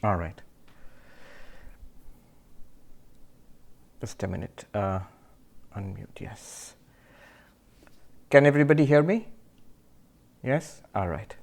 All right. Just a minute. Unmute, yes. Can everybody hear me? Yes? All right.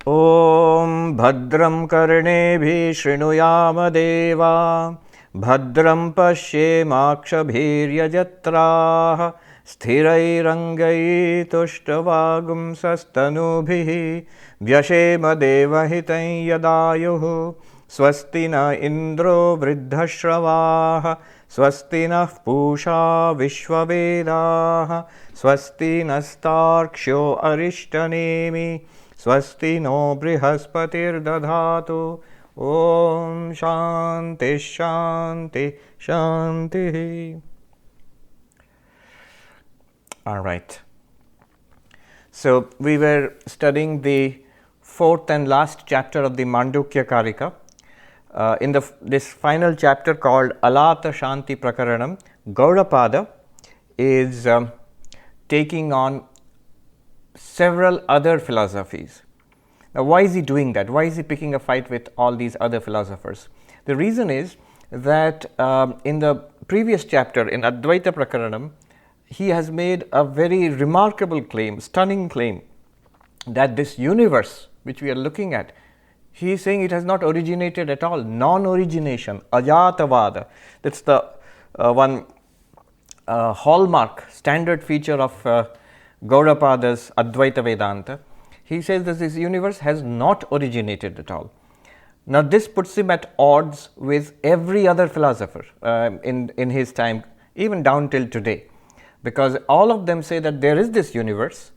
Om Bhadram Karnebhi Shrinuyama Deva Bhadram Pashyemakshabhiryajatraha Sthirairangai Tushtavagum Sastanubhihi Vyashema Devahitai Yadayuhu Swastina Indro Vriddhashravaha Swastina Pusha Vishwavedaha Swastina Starksho Arishtanemi Swasti no Brihaspatir Dadhatu Om Shanti Shanti Shanti. All right. So we were studying the fourth and last chapter of the Mandukya Karika. In this final chapter called Alata Shanti Prakaranam, Gaudapada is taking on several other philosophies. Now, why is he doing that? Why is he picking a fight with all these other philosophers? The reason is that in the previous chapter, in Advaita Prakaranam, he has made a very remarkable claim, stunning claim, that this universe which we are looking at, he is saying it has not originated at all, non-origination, ajatavada. That's the one hallmark, standard feature of Gaudapada's Advaita Vedanta. He says that this universe has not originated at all. Now this puts him at odds with every other philosopher in his time, even down till today, because all of them say that there is this universe,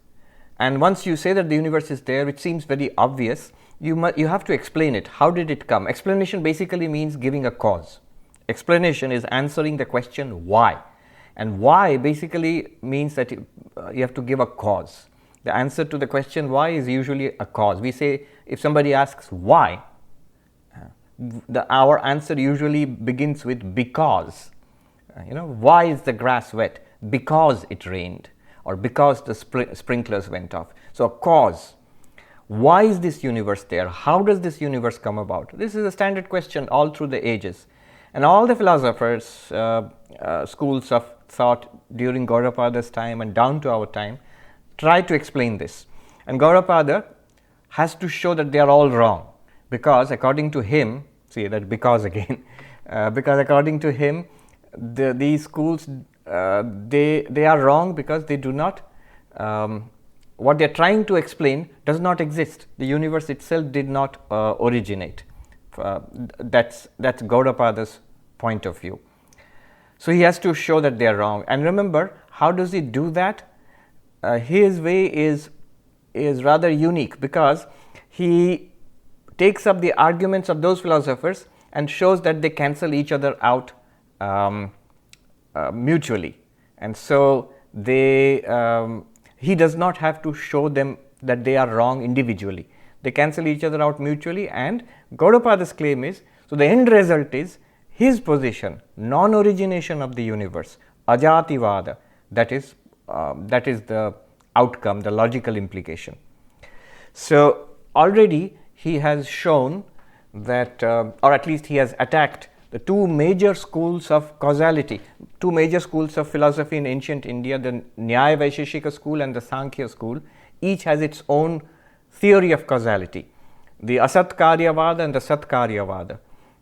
and once you say that the universe is there, which seems very obvious, you have to explain it. How did it come? Explanation basically means giving a cause. Explanation is answering the question why. And why basically means that you have to give a cause. The answer to the question why is usually a cause. We say, if somebody asks why, our answer usually begins with because. Why is the grass wet? Because it rained, or because the sprinklers went off. So a cause. Why is this universe there? How does this universe come about? This is a standard question all through the ages. And all the philosophers, schools of thought during Gaudapada's time and down to our time, try to explain this. And Gaudapada has to show that they are all wrong, because according to him, see that because again, because according to him, these schools, they are wrong because they do not, what they are trying to explain does not exist. The universe itself did not originate. That's Gaudapada's point of view. So he has to show that they are wrong. And remember, how does he do that? His way is rather unique, because he takes up the arguments of those philosophers and shows that they cancel each other out mutually. And so he does not have to show them that they are wrong individually. They cancel each other out mutually, and Gaudapada's claim is, so the end result is his position, non-origination of the universe, ajativada, that is the outcome, the logical implication. So already he has shown that, or at least he has attacked the two major schools of causality, two major schools of philosophy in ancient India, the Nyaya Vaisheshika school and the Sankhya school. Each has its own theory of causality, the Asatkaryavada and the Satkaryavada,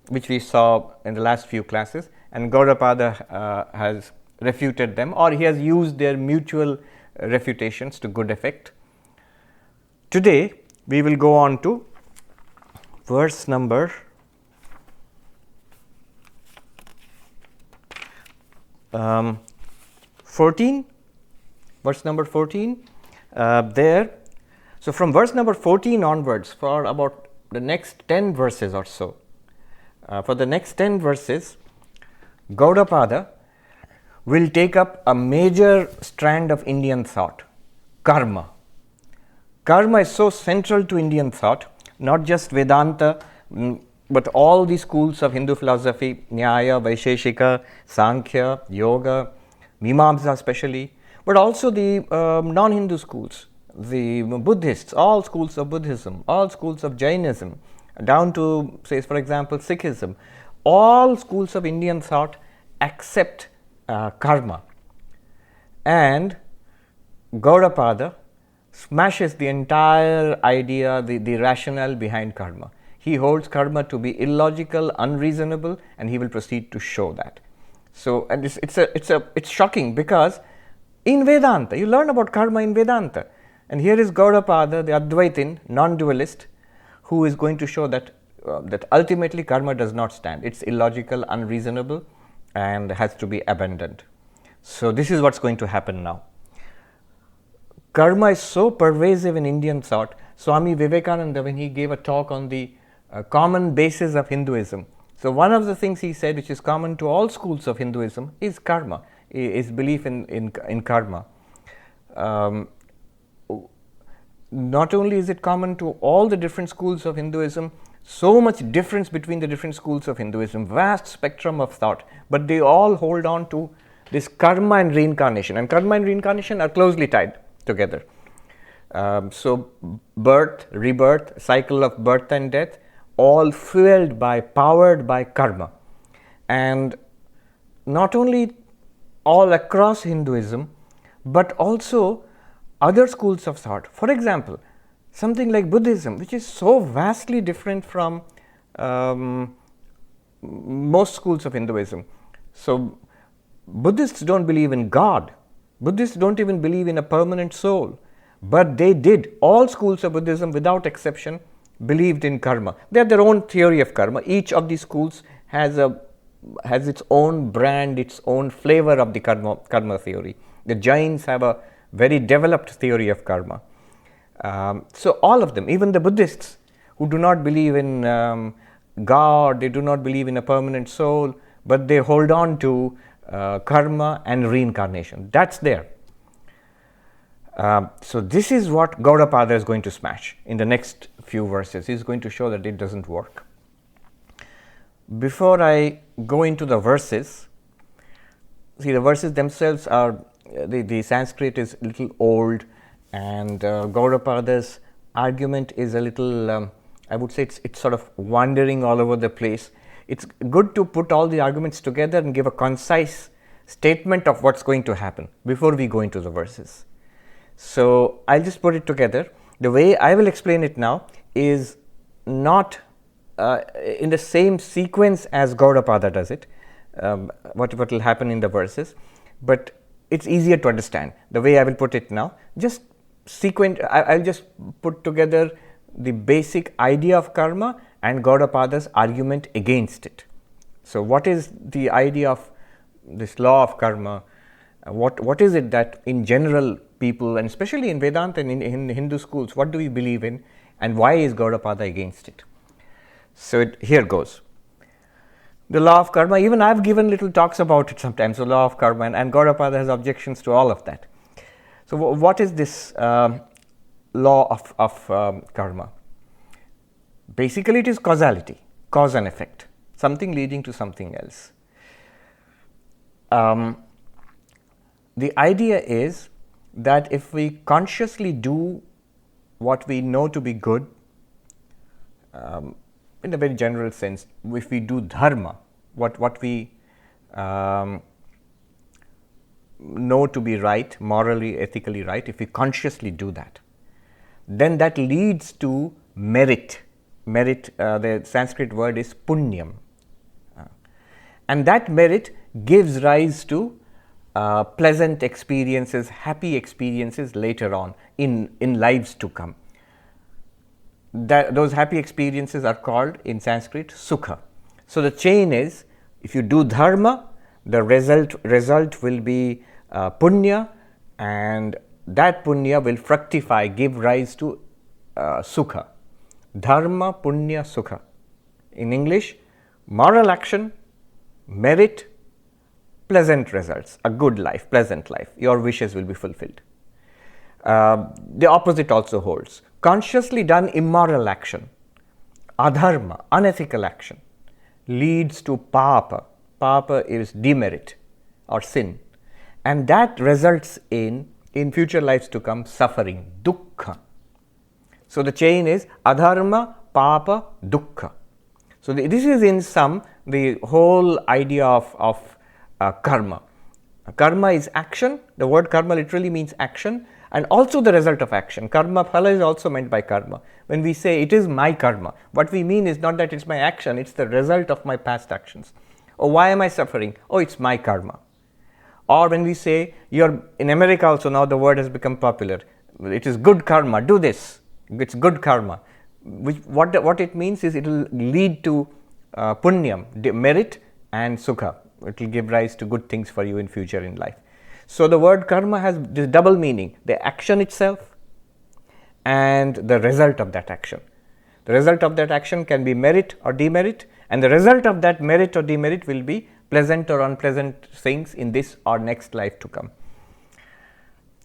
which we saw in the last few classes, and Gaudapada has refuted them, or he has used their mutual refutations to good effect. Today we will go on to verse number 14, verse number 14 there. So from verse number 14 onwards, for about the next 10 verses or so, for the next 10 verses, Gaudapada will take up a major strand of Indian thought, karma. Karma is so central to Indian thought, not just Vedanta, but all the schools of Hindu philosophy, Nyaya, Vaisheshika, Sankhya, Yoga, Mimamsa especially, but also the non-Hindu schools, the Buddhists, all schools of Buddhism, all schools of Jainism, down to, say, for example, Sikhism, all schools of Indian thought accept karma. And Gaudapada smashes the entire idea, the rationale behind karma. He holds karma to be illogical, unreasonable, and he will proceed to show that. So, and it's shocking, because in Vedanta, you learn about karma in Vedanta. And here is Gaudapada, the Advaitin, non-dualist, who is going to show that that ultimately karma does not stand. It's illogical, unreasonable, and has to be abandoned. So this is what's going to happen now. Karma is so pervasive in Indian thought. Swami Vivekananda, when he gave a talk on the common basis of Hinduism, so one of the things he said, which is common to all schools of Hinduism, is karma, is belief in karma. Not only is it common to all the different schools of Hinduism, so much difference between the different schools of Hinduism, vast spectrum of thought, but they all hold on to this karma and reincarnation. And karma and reincarnation are closely tied together. So birth, rebirth, cycle of birth and death, all fueled by, powered by karma. And not only all across Hinduism, but also other schools of thought. For example, something like Buddhism, which is so vastly different from most schools of Hinduism. So Buddhists don't believe in God. Buddhists don't even believe in a permanent soul. But they did. All schools of Buddhism, without exception, believed in karma. They have their own theory of karma. Each of these schools has its own brand, its own flavor of the karma theory. The Jains have a very developed theory of karma. So all of them, even the Buddhists who do not believe in God, they do not believe in a permanent soul, but they hold on to karma and reincarnation. That's there. So this is what Gaudapada is going to smash in the next few verses. He's going to show that it doesn't work. Before I go into the verses, see, the verses themselves are, the Sanskrit is a little old, and Gaudapada's argument is a little, I would say it's sort of wandering all over the place. It's good to put all the arguments together and give a concise statement of what's going to happen before we go into the verses. So I'll just put it together. The way I will explain it now is not in the same sequence as Gaudapada does it, what will happen in the verses, but it's easier to understand. The way I will put it now, just I'll just put together the basic idea of karma and Gaudapada's argument against it. So what is the idea of this law of karma? What is it that in general people, and especially in Vedanta and in Hindu schools, what do we believe in, and why is Gaudapada against it? So here goes. The law of karma, even I've given little talks about it sometimes, the law of karma, and Gaudapada has objections to all of that. So what is this law of karma? Basically it is causality, cause and effect, something leading to something else. The idea is that if we consciously do what we know to be good, in a very general sense, if we do dharma, what we know to be right, morally, ethically right, if we consciously do that, then that leads to merit. Merit, the Sanskrit word is punyam. And that merit gives rise to pleasant experiences, happy experiences later on in lives to come. Those happy experiences are called in Sanskrit sukha. So the chain is, if you do dharma, the result will be punya, and that punya will fructify, give rise to sukha. Dharma, punya, sukha. In English, moral action, merit, pleasant results, a good life, pleasant life. Your wishes will be fulfilled. The opposite also holds. Consciously done immoral action, adharma, unethical action, leads to pāpa. Pāpa is demerit or sin, and that results in in future lives to come, suffering, dukkha. So the chain is adharma, papa, dukkha. So this is in sum the whole idea of karma. Karma is action. The word karma literally means action and also the result of action. Karma, phala is also meant by karma. When we say it is my karma, what we mean is not that it's my action, it's the result of my past actions. Oh, why am I suffering? Oh, it's my karma. Or when we say, you're in America also now the word has become popular. It is good karma, do this. It's good karma. What it means is it will lead to punyam, merit and sukha. It will give rise to good things for you in future in life. So the word karma has this double meaning, the action itself and the result of that action. The result of that action can be merit or demerit, and the result of that merit or demerit will be pleasant or unpleasant things in this or next life to come.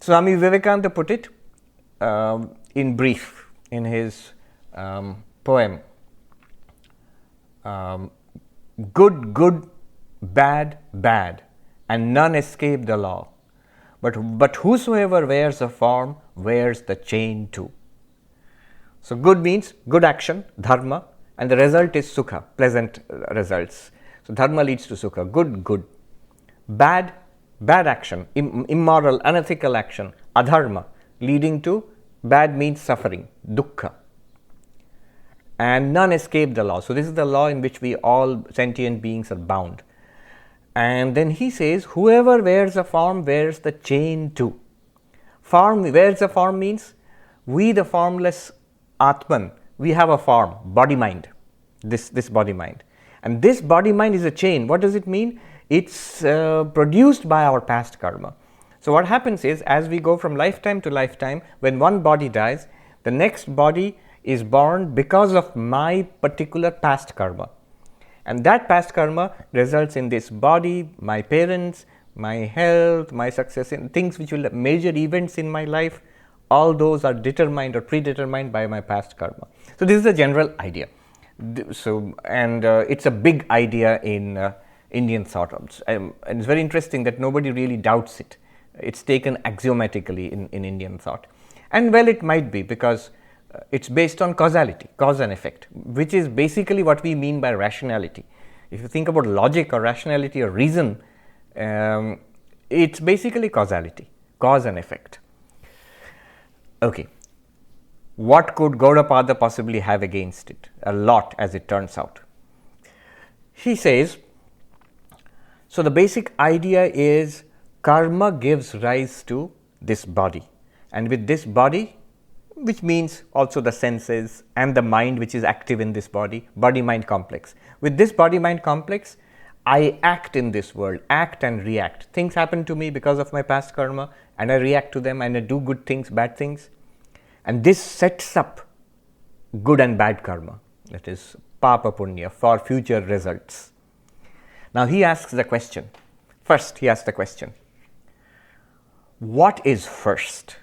Swami Vivekananda put it in brief in his poem, good, good, bad, bad, and none escape the law. But whosoever wears a form wears the chain too. So good means good action, dharma, and the result is sukha, pleasant results. So dharma leads to sukha, good, good. Bad, bad action, immoral, unethical action, adharma, leading to bad means suffering, dukkha. And none escape the law. So this is the law in which we all sentient beings are bound. And then he says, whoever wears a form wears the chain too. Wears a form means we the formless Atman, we have a form, body-mind, this body-mind. And this body-mind is a chain. What does it mean? It's produced by our past karma. So what happens is, as we go from lifetime to lifetime, when one body dies, the next body is born because of my particular past karma. And that past karma results in this body, my parents, my health, my success, in things which will have major events in my life. All those are determined or predetermined by my past karma. So this is the general idea. So, and it's a big idea in Indian thought. And it's very interesting that nobody really doubts it. It's taken axiomatically in Indian thought. And well, it might be, because it's based on causality, cause and effect, which is basically what we mean by rationality. If you think about logic or rationality or reason, it's basically causality, cause and effect. Okay, what could Gaudapada possibly have against it? A lot, as it turns out. He says, so the basic idea is karma gives rise to this body, and with this body, which means also the senses and the mind which is active in this body-mind complex. With this body-mind complex, I act in this world, act and react. Things happen to me because of my past karma, and I react to them and I do good things, bad things. And this sets up good and bad karma, that is papa punya, for future results. Now he asks the question, first he asks the question, what is first?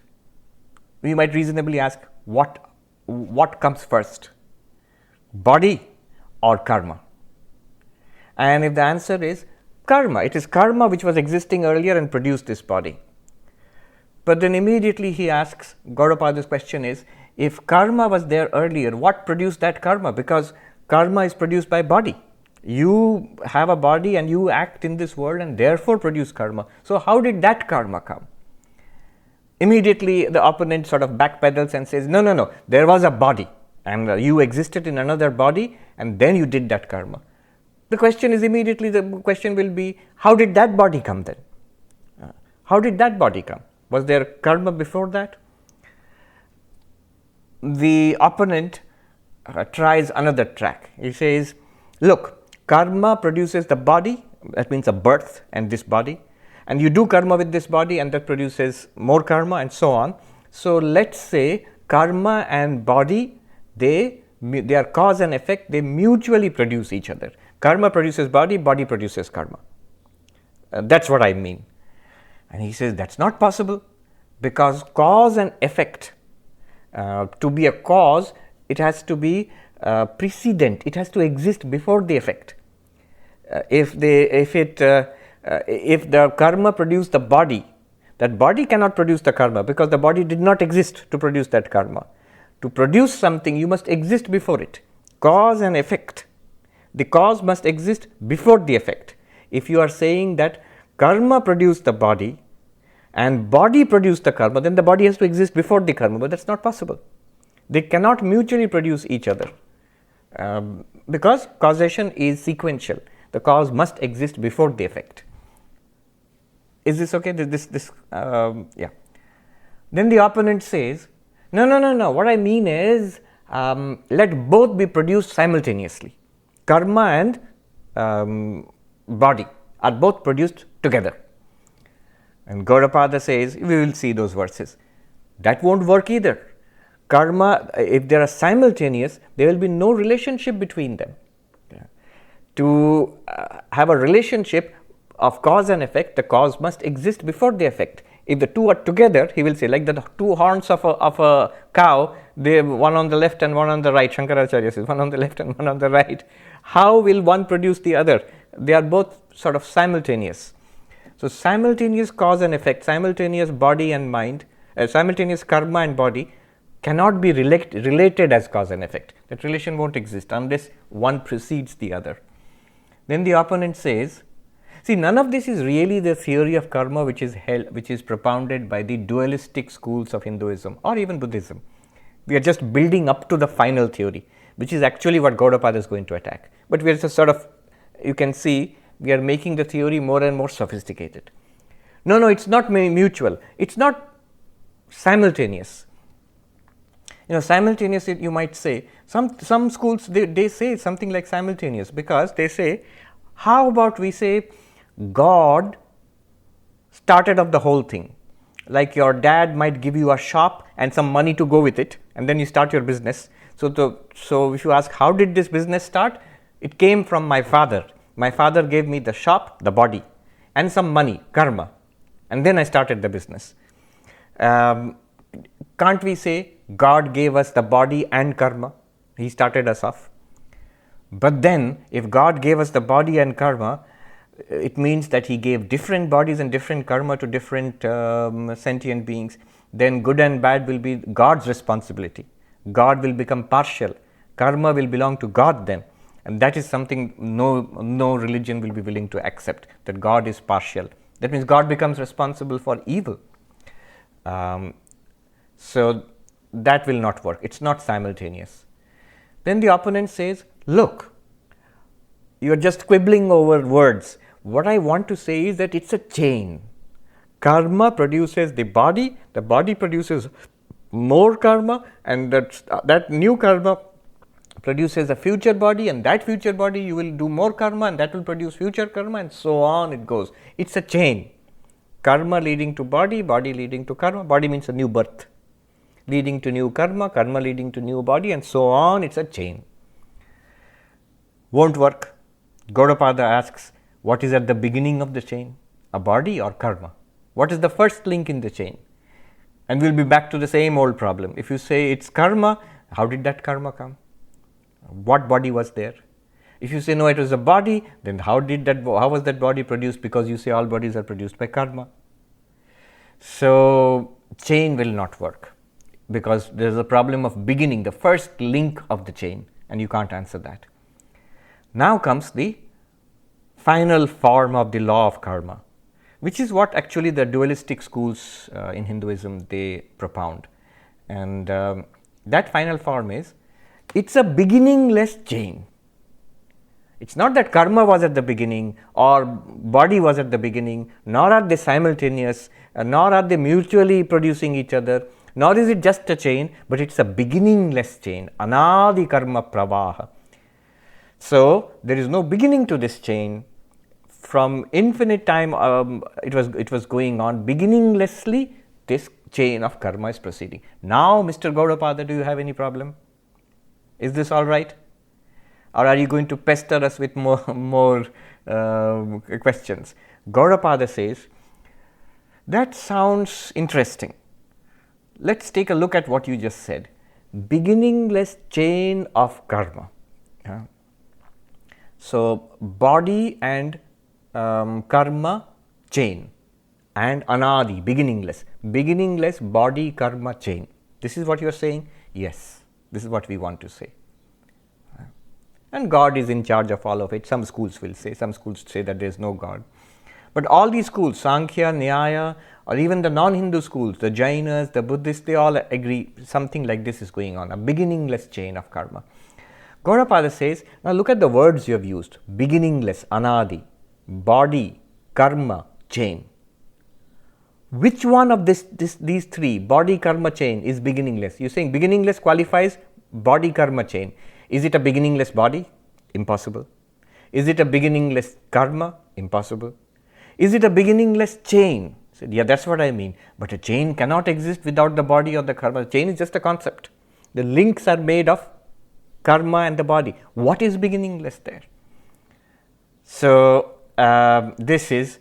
We might reasonably ask, what comes first, body or karma? And if the answer is karma, it is karma which was existing earlier and produced this body. But then immediately he asks, Gaudapada's question is, if karma was there earlier, what produced that karma? Because karma is produced by body. You have a body and you act in this world and therefore produce karma. So how did that karma come? Immediately the opponent sort of backpedals and says, no, there was a body and you existed in another body and then you did that karma. The question will be, how did that body come then? How did that body come? Was there karma before that? The opponent tries another track. He says, look, karma produces the body, that means a birth and this body, and you do karma with this body and that produces more karma and so on. So let's say karma and body, they are cause and effect, they mutually produce each other. Karma produces body, body produces karma. That's what I mean. And he says that's not possible, because cause and effect, to be a cause, it has to be precedent, it has to exist before the effect. If the karma produced the body, That body cannot produce the karma because the body did not exist to produce that karma. To produce something, you must exist before it. Cause and effect. The cause must exist before the effect. If you are saying that karma produced the body and body produced the karma, then the body has to exist before the karma, but that's not possible. They cannot mutually produce each other because causation is sequential. The cause must exist before the effect. Is this okay? Yeah. Then the opponent says, no. What I mean is, let both be produced simultaneously. Karma and body are both produced together. And Gaudapada says, we will see those verses. That won't work either. Karma, if they are simultaneous, there will be no relationship between them. To have a relationship of cause and effect, the cause must exist before the effect. If the two are together, he will say, like the two horns of a cow, they one on the left and one on the right. Shankaracharya says, one on the left and one on the right. How will one produce the other? They are both sort of simultaneous. So simultaneous cause and effect, simultaneous body and mind, simultaneous karma and body cannot be related as cause and effect. That relation won't exist unless one precedes the other. Then the opponent says, see, none of this is really the theory of karma which is propounded by the dualistic schools of Hinduism or even Buddhism. We are just building up to the final theory, which is actually what Gaudapada is going to attack. But we are just sort of, you can see, we are making the theory more and more sophisticated. No, it's not mutual. It's not simultaneous. Simultaneous, you might say, some schools, they say something like simultaneous, because they say, how about we say God started up the whole thing. Like your dad might give you a shop and some money to go with it, and then you start your business. So if you ask, how did this business start? It came from my father. My father gave me the shop, the body, and some money, karma, and then I started the business. Can't we say God gave us the body and karma? He started us off. But then, if God gave us the body and karma, it means that He gave different bodies and different karma to different sentient beings. Then good and bad will be God's responsibility. God will become partial. Karma will belong to God then. And that is something no religion will be willing to accept, that God is partial. That means God becomes responsible for evil. So that will not work. It's not simultaneous. Then the opponent says, look, you're just quibbling over words. What I want to say is that it's a chain. Karma produces the body produces more karma, and that new karma produces a future body, and that future body you will do more karma, and that will produce future karma, and so on it goes. It's a chain. Karma leading to body, body leading to karma. Body means a new birth, leading to new karma, karma leading to new body, and so on. It's a chain. Won't work. Gaudapada asks, what is at the beginning of the chain? A body or karma? What is the first link in the chain? And we'll be back to the same old problem. If you say it's karma, how did that karma come? What body was there? If you say no, it was a body, then how was that body produced? Because you say all bodies are produced by karma. So chain will not work, because there is a problem of beginning, the first link of the chain, and you can't answer that. Now comes the final form of the law of karma, which is what actually the dualistic schools in Hinduism they propound. And that final form is, it's a beginningless chain. It's not that karma was at the beginning or body was at the beginning, nor are they simultaneous, nor are they mutually producing each other, nor is it just a chain, but it's a beginningless chain, anadi karma pravaha. So there is no beginning to this chain. From infinite time, it was going on beginninglessly. This chain of karma is proceeding. Now, Mr. Gaudapada, do you have any problem? Is this all right? Or are you going to pester us with more questions? Gaudapada says, that sounds interesting. Let's take a look at what you just said. Beginningless chain of karma. So, body and karma chain. and anadi, beginningless. Beginningless body karma chain. This is what you are saying? Yes, this is what we want to say. And God is in charge of all of it. Some schools will say, some schools say that there is no God. But all these schools, Sankhya, Nyaya, or even the non-Hindu schools, the Jainas, the Buddhists, they all agree something like this is going on, a beginningless chain of karma. Gaudapada says, now look at the words you have used. Beginningless, anadi, body, karma, chain. Which one of these three, body, karma, chain, is beginningless? You're saying beginningless qualifies body, karma, chain. Is it a beginningless body? Impossible. Is it a beginningless karma? Impossible. Is it a beginningless chain? I said, yeah, that's what I mean. But a chain cannot exist without the body or the karma. The chain is just a concept. The links are made of karma and the body. What is beginningless there? So, this is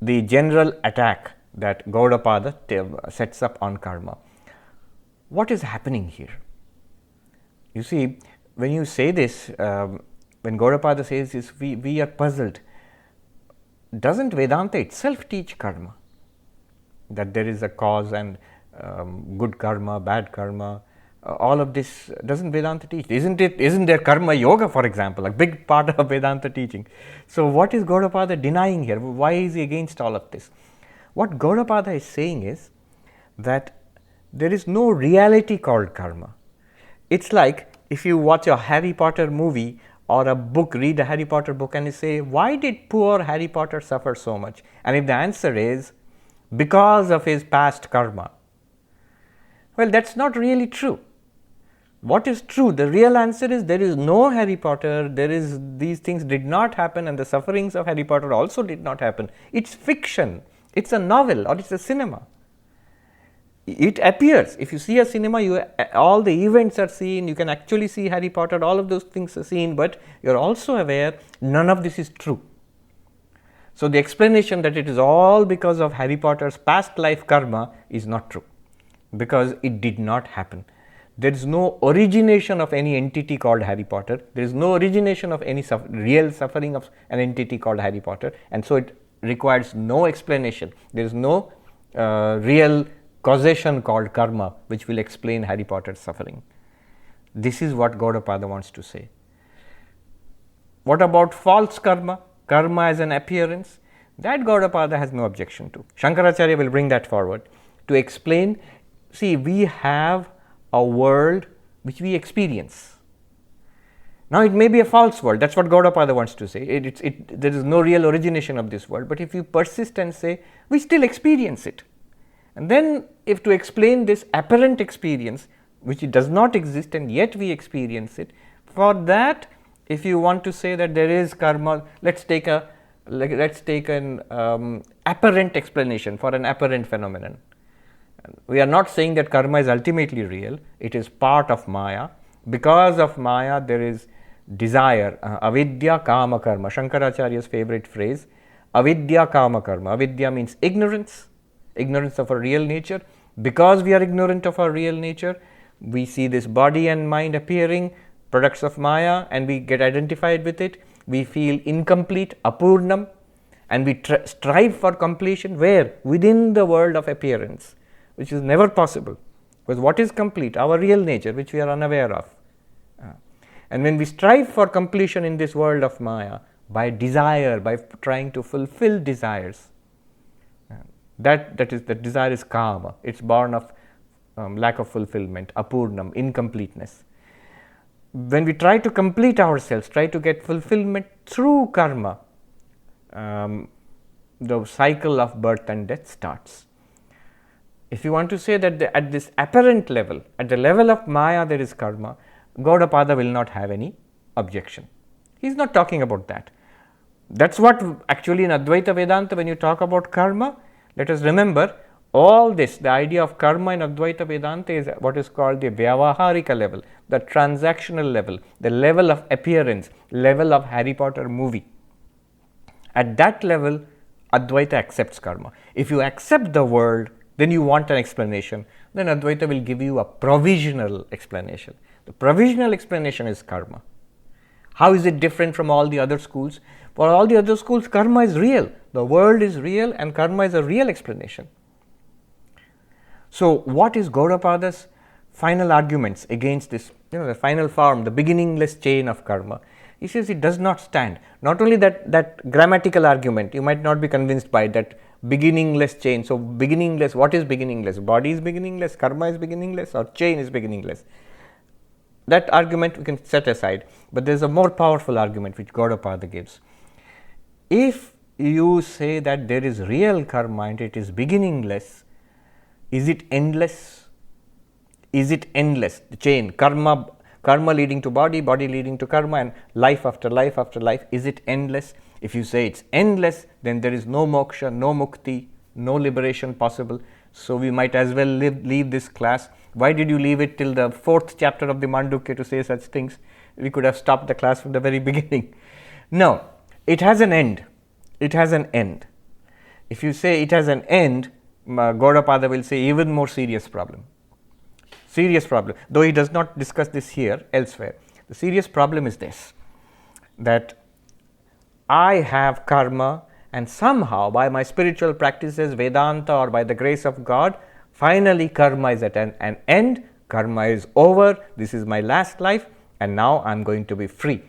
the general attack that Gaudapada sets up on karma. What is happening here? You see, when you say this, when Gaudapada says this, we are puzzled. Doesn't Vedanta itself teach karma? That there is a cause and good karma, bad karma, all of this, doesn't Vedanta teach? Isn't there karma yoga, for example, a big part of Vedanta teaching? So what is Gaudapada denying here? Why is he against all of this? What Gaudapada is saying is that there is no reality called karma. It's like if you watch a Harry Potter movie or a book, read a Harry Potter book and you say, why did poor Harry Potter suffer so much? And if the answer is, because of his past karma. Well, that's not really true. What is true? The real answer is there is no Harry Potter, these things did not happen and the sufferings of Harry Potter also did not happen. It's fiction, it's a novel or it's a cinema. It appears, if you see a cinema, all the events are seen, you can actually see Harry Potter, all of those things are seen, but you are also aware none of this is true. So the explanation that it is all because of Harry Potter's past life karma is not true, because it did not happen. There is no origination of any entity called Harry Potter, there is no origination of any real suffering of an entity called Harry Potter, and so it requires no explanation. There is no real causation called karma which will explain Harry Potter's suffering. This is what Gaudapada wants to say. What about false karma? Karma as an appearance? That Gaudapada has no objection to. Shankaracharya will bring that forward to explain. See, we have a world which we experience. Now it may be a false world, that's what Gaudapada wants to say. There is no real origination of this world, but if you persist and say, we still experience it. And then if to explain this apparent experience, which it does not exist and yet we experience it, for that, if you want to say that there is karma, let's take an apparent explanation for an apparent phenomenon. We are not saying that karma is ultimately real, it is part of Maya. Because of Maya there is desire, avidya kama karma, Shankaracharya's favorite phrase, avidya kama karma. Avidya means ignorance of our real nature. Because we are ignorant of our real nature, we see this body and mind appearing, products of Maya, and we get identified with it. We feel incomplete, apurnam, and we strive for completion. Where? Within the world of appearance, which is never possible. Because what is complete? Our real nature, which we are unaware of. And when we strive for completion in this world of Maya, by desire, by trying to fulfill desires, that desire is kama. It's born of lack of fulfillment, apurnam, incompleteness. When we try to complete ourselves, try to get fulfillment through karma, the cycle of birth and death starts. If you want to say that at this apparent level, at the level of Maya there is karma, Gaudapada will not have any objection. He is not talking about that. That's what actually in Advaita Vedanta, when you talk about karma, let us remember all this, the idea of karma in Advaita Vedanta is what is called the Vyavaharika level, the transactional level, the level of appearance, level of Harry Potter movie. At that level, Advaita accepts karma. If you accept the world, then you want an explanation, then Advaita will give you a provisional explanation. The provisional explanation is karma. How is it different from all the other schools? For all the other schools, karma is real. The world is real and karma is a real explanation. So what is Gaudapada's final arguments against this, the final form, the beginningless chain of karma? He says it does not stand. Not only that grammatical argument, you might not be convinced by that beginningless chain. So beginningless, what is beginningless? Body is beginningless, karma is beginningless, or chain is beginningless. That argument we can set aside. But there is a more powerful argument which Gaudapada gives. If you say that there is real karma and it is beginningless, is it endless? Is it endless? The chain, karma leading to body, body leading to karma, and life after life after life, is it endless? If you say it's endless, then there is no moksha, no mukti, no liberation possible. So we might as well leave this class. Why did you leave it till the 4th chapter of the Mandukya to say such things? We could have stopped the class from the very beginning. No, it has an end. It has an end. If you say it has an end, Gaudapada will say even more serious problem. Serious problem, though he does not discuss this here, elsewhere. The serious problem is this, that I have karma, and somehow by my spiritual practices, Vedanta, or by the grace of God, finally karma is at an end, karma is over, this is my last life, and now I am going to be free.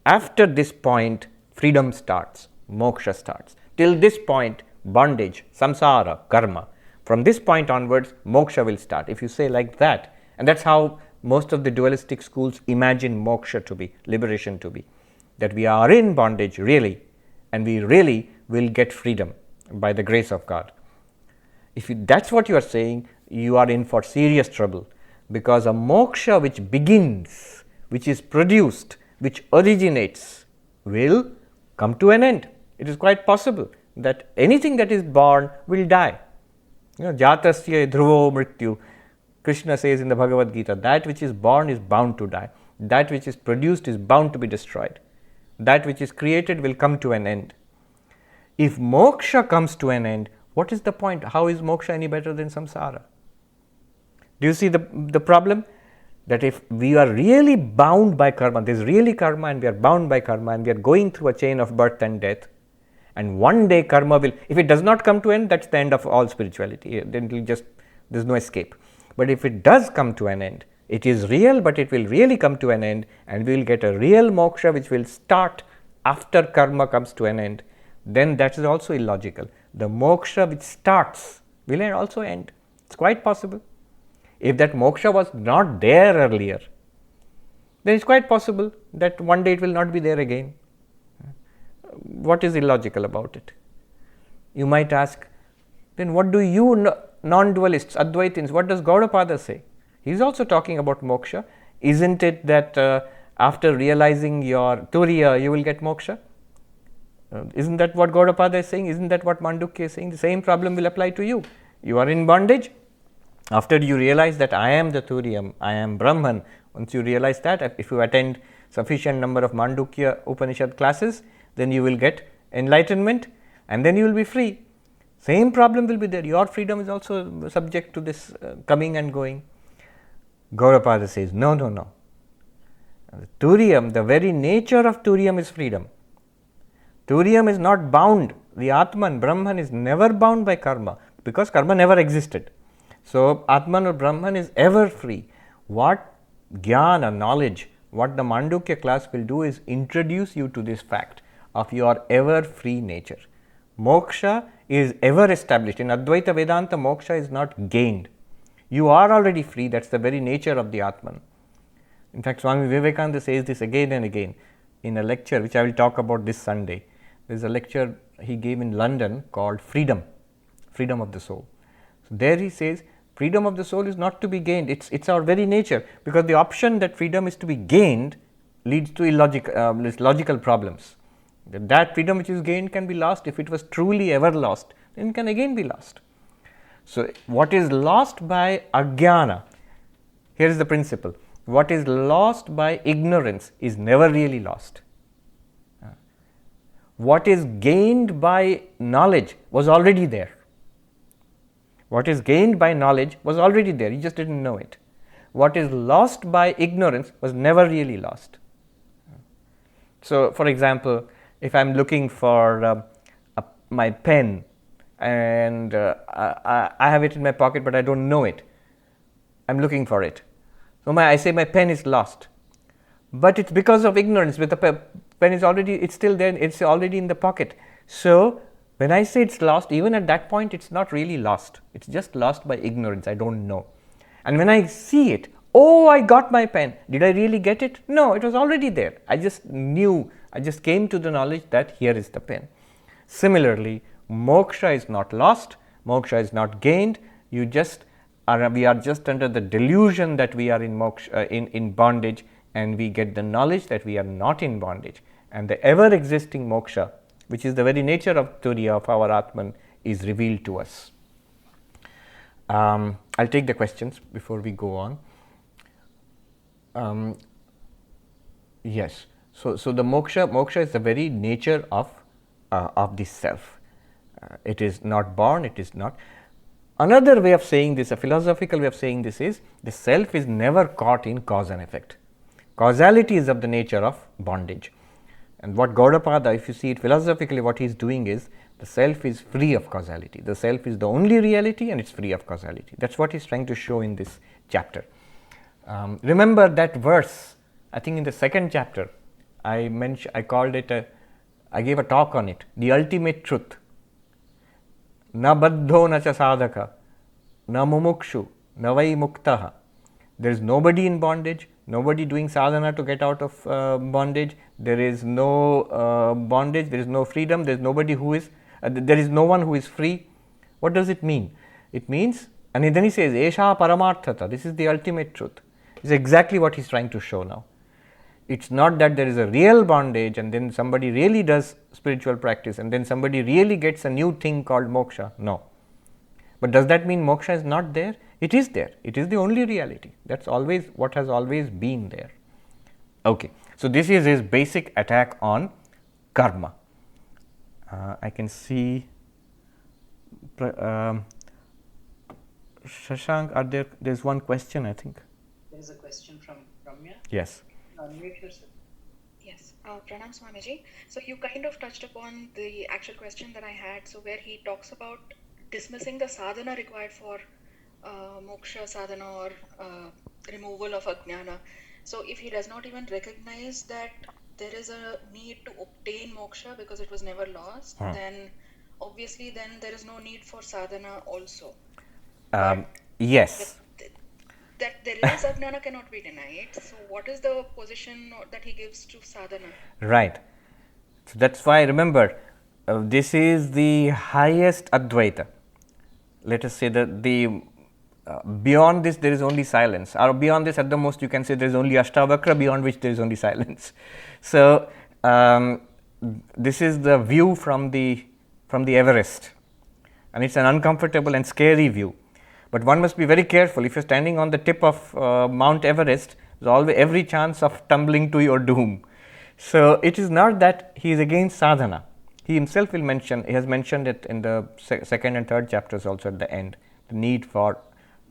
After this point, freedom starts, moksha starts. Till this point, bondage, samsara, karma. From this point onwards, moksha will start. If you say like that, and that's how most of the dualistic schools imagine moksha to be, liberation to be, that we are in bondage really, and we really will get freedom by the grace of God. If that's what you are saying, you are in for serious trouble, because a moksha which begins, which is produced, which originates, will come to an end. It is quite possible that anything that is born will die. Jatasya dhruvo mrityu. Krishna says in the Bhagavad Gita, that which is born is bound to die. That which is produced is bound to be destroyed. That which is created will come to an end. If moksha comes to an end, what is the point? How is moksha any better than samsara? Do you see the problem? That if we are really bound by karma, there is really karma and we are bound by karma and we are going through a chain of birth and death, and one day karma will, if it does not come to an end, that's the end of all spirituality. Then it will just, there's no escape. But if it does come to an end, it is real, but it will really come to an end, and we will get a real moksha which will start after karma comes to an end, then that is also illogical. The moksha which starts will also end. It's quite possible. If that moksha was not there earlier, then it's quite possible that one day it will not be there again. What is illogical about it? You might ask, then what do you non-dualists, Advaitins, what does Gaudapada say? He is also talking about moksha. Isn't it that after realizing your turiya, you will get moksha? Isn't that what Gaudapada is saying? Isn't that what Mandukya is saying? The same problem will apply to you. You are in bondage. After you realize that I am the Turiyam, I am Brahman, once you realize that, if you attend sufficient number of Mandukya Upanishad classes, then you will get enlightenment and then you will be free. Same problem will be there. Your freedom is also subject to this coming and going. Gaudapada says, no. Turiyam, the very nature of Turiyam is freedom. Turiyam is not bound. The Atman, Brahman is never bound by karma, because karma never existed. So Atman or Brahman is ever free. What jnana, knowledge, what the Mandukya class will do is introduce you to this fact of your ever free nature. Moksha is ever established. In Advaita Vedanta, moksha is not gained. You are already free. That's the very nature of the Atman. In fact, Swami Vivekananda says this again and again in a lecture which I will talk about this Sunday. There is a lecture he gave in London called Freedom of the Soul. So there he says, freedom of the soul is not to be gained. It's our very nature, because the option that freedom is to be gained leads to logical problems. That freedom which is gained can be lost. If it was truly ever lost, then it can again be lost. So what is lost by ajnana, here is the principle. What is lost by ignorance is never really lost. What is gained by knowledge was already there. What is gained by knowledge was already there, you just didn't know it. What is lost by ignorance was never really lost. So, for example, if I am looking for my pen and I have it in my pocket but I don't know it. I'm looking for it. So I say my pen is lost. But it's because of ignorance. But the pen is already, it's still there, it's already in the pocket. So when I say it's lost, even at that point it's not really lost. It's just lost by ignorance. I don't know. And when I see it, oh, I got my pen. Did I really get it? No, it was already there. I just knew, I just came to the knowledge that here is the pen. Similarly, moksha is not lost, moksha is not gained. We are just under the delusion that we are in moksha, in bondage, and we get the knowledge that we are not in bondage. And the ever existing moksha, which is the very nature of turiya, of our Atman, is revealed to us. I'll take the questions before we go on. Yes. So the moksha is the very nature of the self. It is not born, it is not. Another way of saying this, a philosophical way of saying this is, the self is never caught in cause and effect. Causality is of the nature of bondage. And what Gaudapada, if you see it philosophically, what he is doing is, the self is free of causality. The self is the only reality and it's free of causality. That's what he's trying to show in this chapter. Remember that verse, I think in the second chapter, I gave a talk on it, the ultimate truth. Na baddho na cha sadhaka, na mumukshu, na vai muktaha. There is nobody in bondage, nobody doing sadhana to get out of bondage. There is no bondage, there is no freedom, there is nobody who is, there is no one who is free. What does it mean? It means, and then he says, yeṣāmādirhetuḥ, this is the ultimate truth. This is exactly what he's trying to show now. It's not that there is a real bondage and then somebody really does spiritual practice and then somebody really gets a new thing called moksha. No. But does that mean moksha is not there? It is there. It is the only reality. That's always what has always been there. Okay. So this is his basic attack on karma. I can see Shashank, there's one question, I think. There is a question from Ramya. Yes. Unmute yourself. Yes, Pranam Swamiji. So you kind of touched upon the actual question that I had, so where he talks about dismissing the sadhana required for moksha sadhana or removal of ajnana. So if he does not even recognize that there is a need to obtain moksha because it was never lost, then obviously then there is no need for sadhana also. Yes. That there is ajnana cannot be denied. So what is the position that he gives to sadhana? Right. So that's why, remember, this is the highest Advaita. Let us say that beyond this there is only silence, or beyond this at the most you can say there is only Ashtavakra, beyond which there is only silence. So this is the view from the Everest, and it's an uncomfortable and scary view. But one must be very careful. If you're standing on the tip of Mount Everest, there's always every chance of tumbling to your doom. So it is not that he is against sadhana. He himself will mention, he has mentioned it in the second and third chapters also at the end, the need for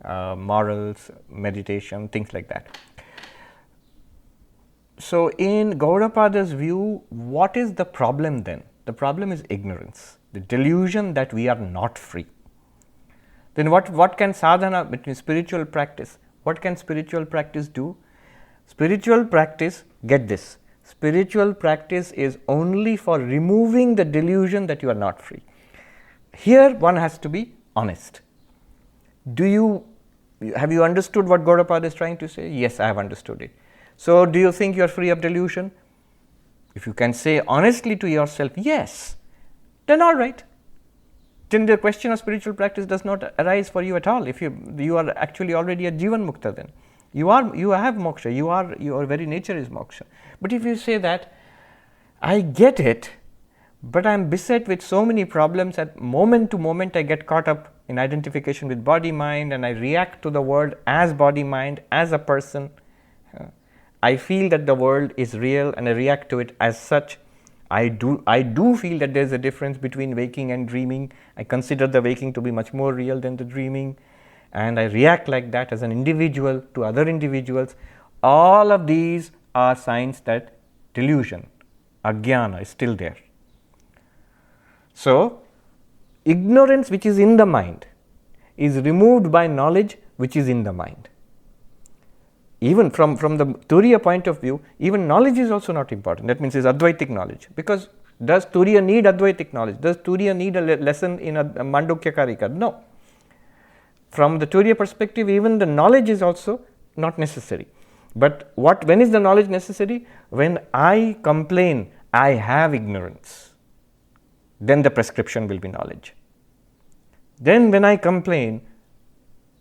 morals, meditation, things like that. So in Gaudapada's view, what is the problem then? The problem is ignorance, the delusion that we are not free. Then what can sadhana, between spiritual practice, what can spiritual practice do? Spiritual practice, get this, spiritual practice is only for removing the delusion that you are not free. Here one has to be honest. Have you understood what Gaudapada is trying to say? Yes, I have understood it. So do you think you are free of delusion? If you can say honestly to yourself, yes, then all right. Then the question of spiritual practice does not arise for you at all. If you are actually already a jivan mukta, then you have moksha. Your very nature is moksha. But if you say that I get it, but I am beset with so many problems, at moment to moment I get caught up in identification with body mind, and I react to the world as body mind, as a person. I feel that the world is real and I react to it as such. I do feel that there is a difference between waking and dreaming. I consider the waking to be much more real than the dreaming, and I react like that as an individual to other individuals. All of these are signs that delusion, ajnana, is still there. So ignorance which is in the mind is removed by knowledge which is in the mind. Even from the Turiya point of view, even knowledge is also not important. That means it's Advaitic knowledge. Because does Turiya need Advaitic knowledge? Does Turiya need a lesson in a Mandukya Karika? No. From the Turiya perspective, even the knowledge is also not necessary. But when is the knowledge necessary? When I complain, I have ignorance. Then the prescription will be knowledge. Then when I complain,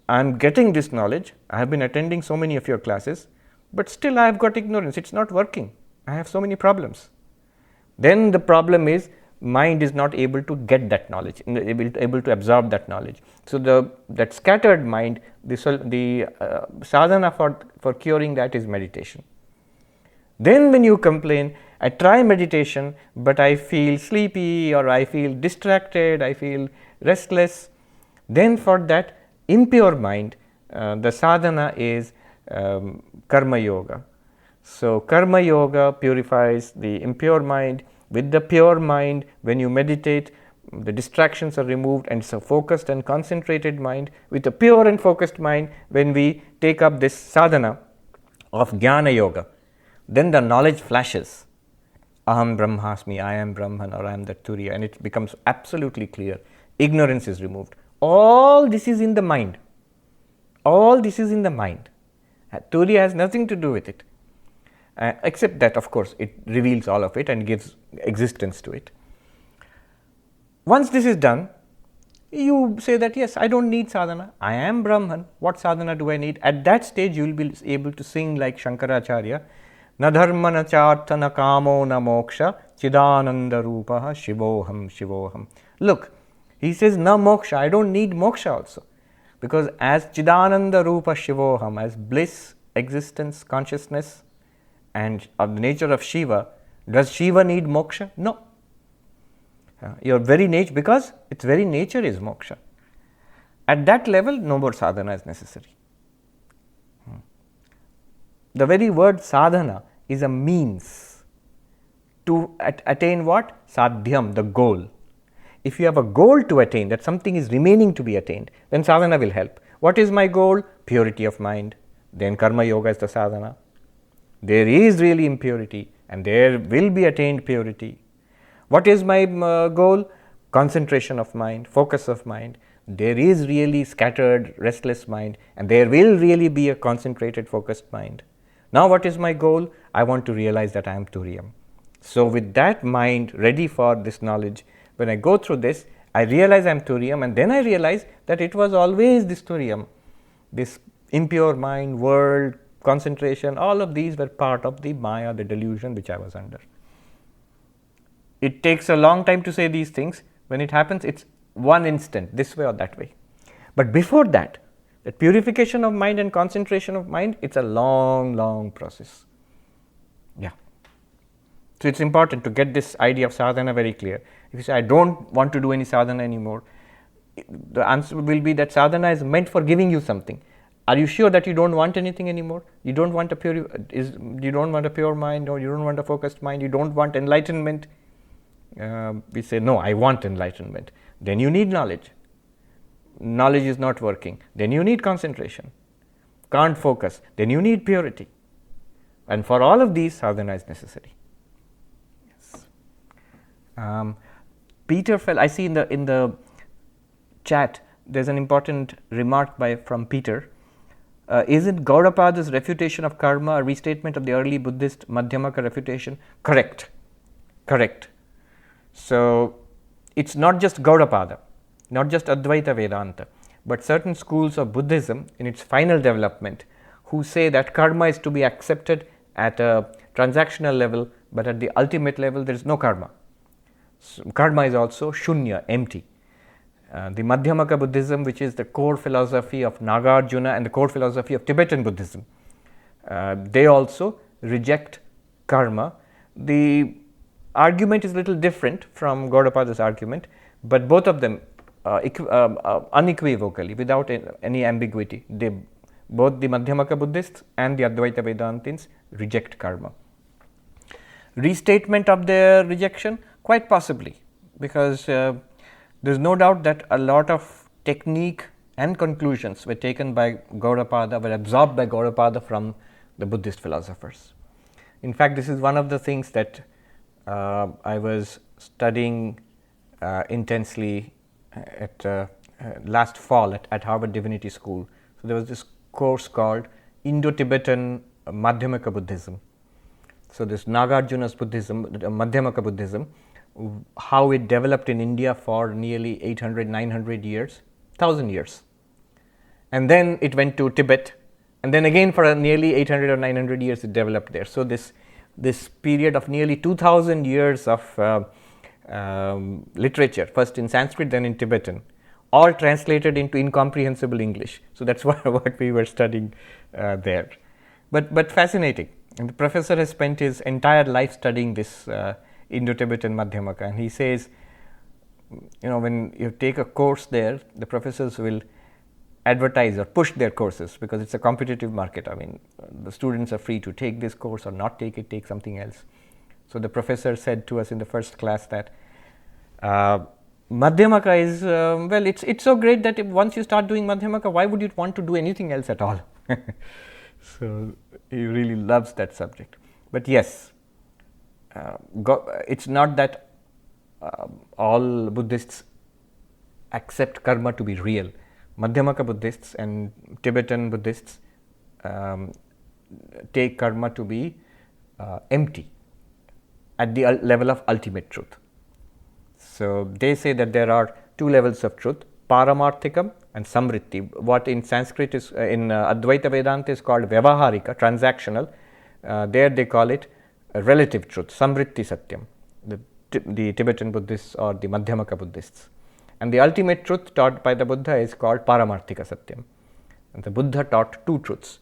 I am getting this knowledge. I have been attending so many of your classes, but still I have got ignorance. It's not working. I have so many problems. Then the problem is mind is not able to get that knowledge, able to absorb that knowledge. So that scattered mind, the sadhana for curing that is meditation. Then when you complain, I try meditation, but I feel sleepy, or I feel distracted, I feel restless. Then for that impure mind, the sadhana is karma yoga. So karma yoga purifies the impure mind. With the pure mind, when you meditate, the distractions are removed, and it's a focused and concentrated mind. With a pure and focused mind, when we take up this sadhana of jnana yoga, then the knowledge flashes. Aham brahmasmi, I am Brahman, or I am the Turiya, and it becomes absolutely clear. Ignorance is removed. All this is in the mind. All this is in the mind. Turiya has nothing to do with it. Except that, of course, it reveals all of it and gives existence to it. Once this is done, you say that, yes, I don't need sadhana. I am Brahman. What sadhana do I need? At that stage, you will be able to sing like Shankaracharya, na dharma na chartha na kamo na moksha chidananda rupaha shivoham shivoham. Look, he says, na moksha. I don't need moksha also. Because as chidananda rupa shivoham, as bliss, existence, consciousness, and of the nature of Shiva, does Shiva need moksha? No. Your very nature, because its very nature is moksha. At that level, no more sadhana is necessary. The very word sadhana is a means to attain what? Sadhyam, the goal. If you have a goal to attain, that something is remaining to be attained, then sadhana will help. What is my goal? Purity of mind. Then karma yoga is the sadhana. There is really impurity, and there will be attained purity. What is my goal? Concentration of mind, focus of mind. There is really scattered, restless mind, and there will really be a concentrated, focused mind. Now what is my goal? I want to realize that I am Turiyam. So with that mind ready for this knowledge, when I go through this, I realize I am Turiyam, and then I realize that it was always this Turiyam, this impure mind, world, concentration, all of these were part of the Maya, the delusion which I was under. It takes a long time to say these things. When it happens, it's one instant, this way or that way. But before that, the purification of mind and concentration of mind, it's a long, long process. Yeah. So it's important to get this idea of sadhana very clear. If you say, I don't want to do any sadhana anymore, the answer will be that sadhana is meant for giving you something. Are you sure that you don't want anything anymore? You don't want a pure mind, or you don't want a focused mind, you don't want enlightenment? We say, no, I want enlightenment. Then you need knowledge. Knowledge is not working. Then you need concentration. Can't focus. Then you need purity. And for all of these, sadhana is necessary. Yes. Peter felt, I see in the chat, there's an important remark from Peter. Isn't Gaudapada's refutation of karma a restatement of the early Buddhist Madhyamaka refutation? Correct. So, it's not just Gaudapada, not just Advaita Vedanta, but certain schools of Buddhism in its final development who say that karma is to be accepted at a transactional level, but at the ultimate level there is no karma. So, karma is also shunya, empty. The Madhyamaka Buddhism, which is the core philosophy of Nagarjuna and the core philosophy of Tibetan Buddhism, they also reject karma. The argument is a little different from Gaudapada's argument, but both of them unequivocally, without any ambiguity, both the Madhyamaka Buddhists and the Advaita Vedantins reject karma. Restatement of their rejection? Quite possibly, because There's no doubt that a lot of technique and conclusions were taken by Gaudapada, were absorbed by Gaudapada from the Buddhist philosophers. In fact, this is one of the things that I was studying intensely at last fall at Harvard Divinity School. So there was this course called Indo-Tibetan Madhyamaka Buddhism. So this Nagarjuna's Buddhism, Madhyamaka Buddhism, how it developed in India for nearly 800, 900 years, 1000 years. And then it went to Tibet, and then again for nearly 800 or 900 years it developed there. So this period of nearly 2000 years of literature, first in Sanskrit, then in Tibetan, all translated into incomprehensible English. So that's what we were studying there. But fascinating. And the professor has spent his entire life studying this Indo-Tibetan Madhyamaka, and he says, when you take a course there, the professors will advertise or push their courses because it's a competitive market. I mean, the students are free to take this course or not take it, take something else. So the professor said to us in the first class that Madhyamaka is, it's so great that once you start doing Madhyamaka, why would you want to do anything else at all? So he really loves that subject. But yes, it's not that all Buddhists accept karma to be real. Madhyamaka Buddhists and Tibetan Buddhists take karma to be empty at the level of ultimate truth. So they say that there are two levels of truth, paramarthikam and samritti. What in Sanskrit is, in Advaita Vedanta is called vyavaharika, transactional. There they call it relative truth, samritti satyam, the Tibetan Buddhists or the Madhyamaka Buddhists. And the ultimate truth taught by the Buddha is called paramarthika satyam. And the Buddha taught two truths.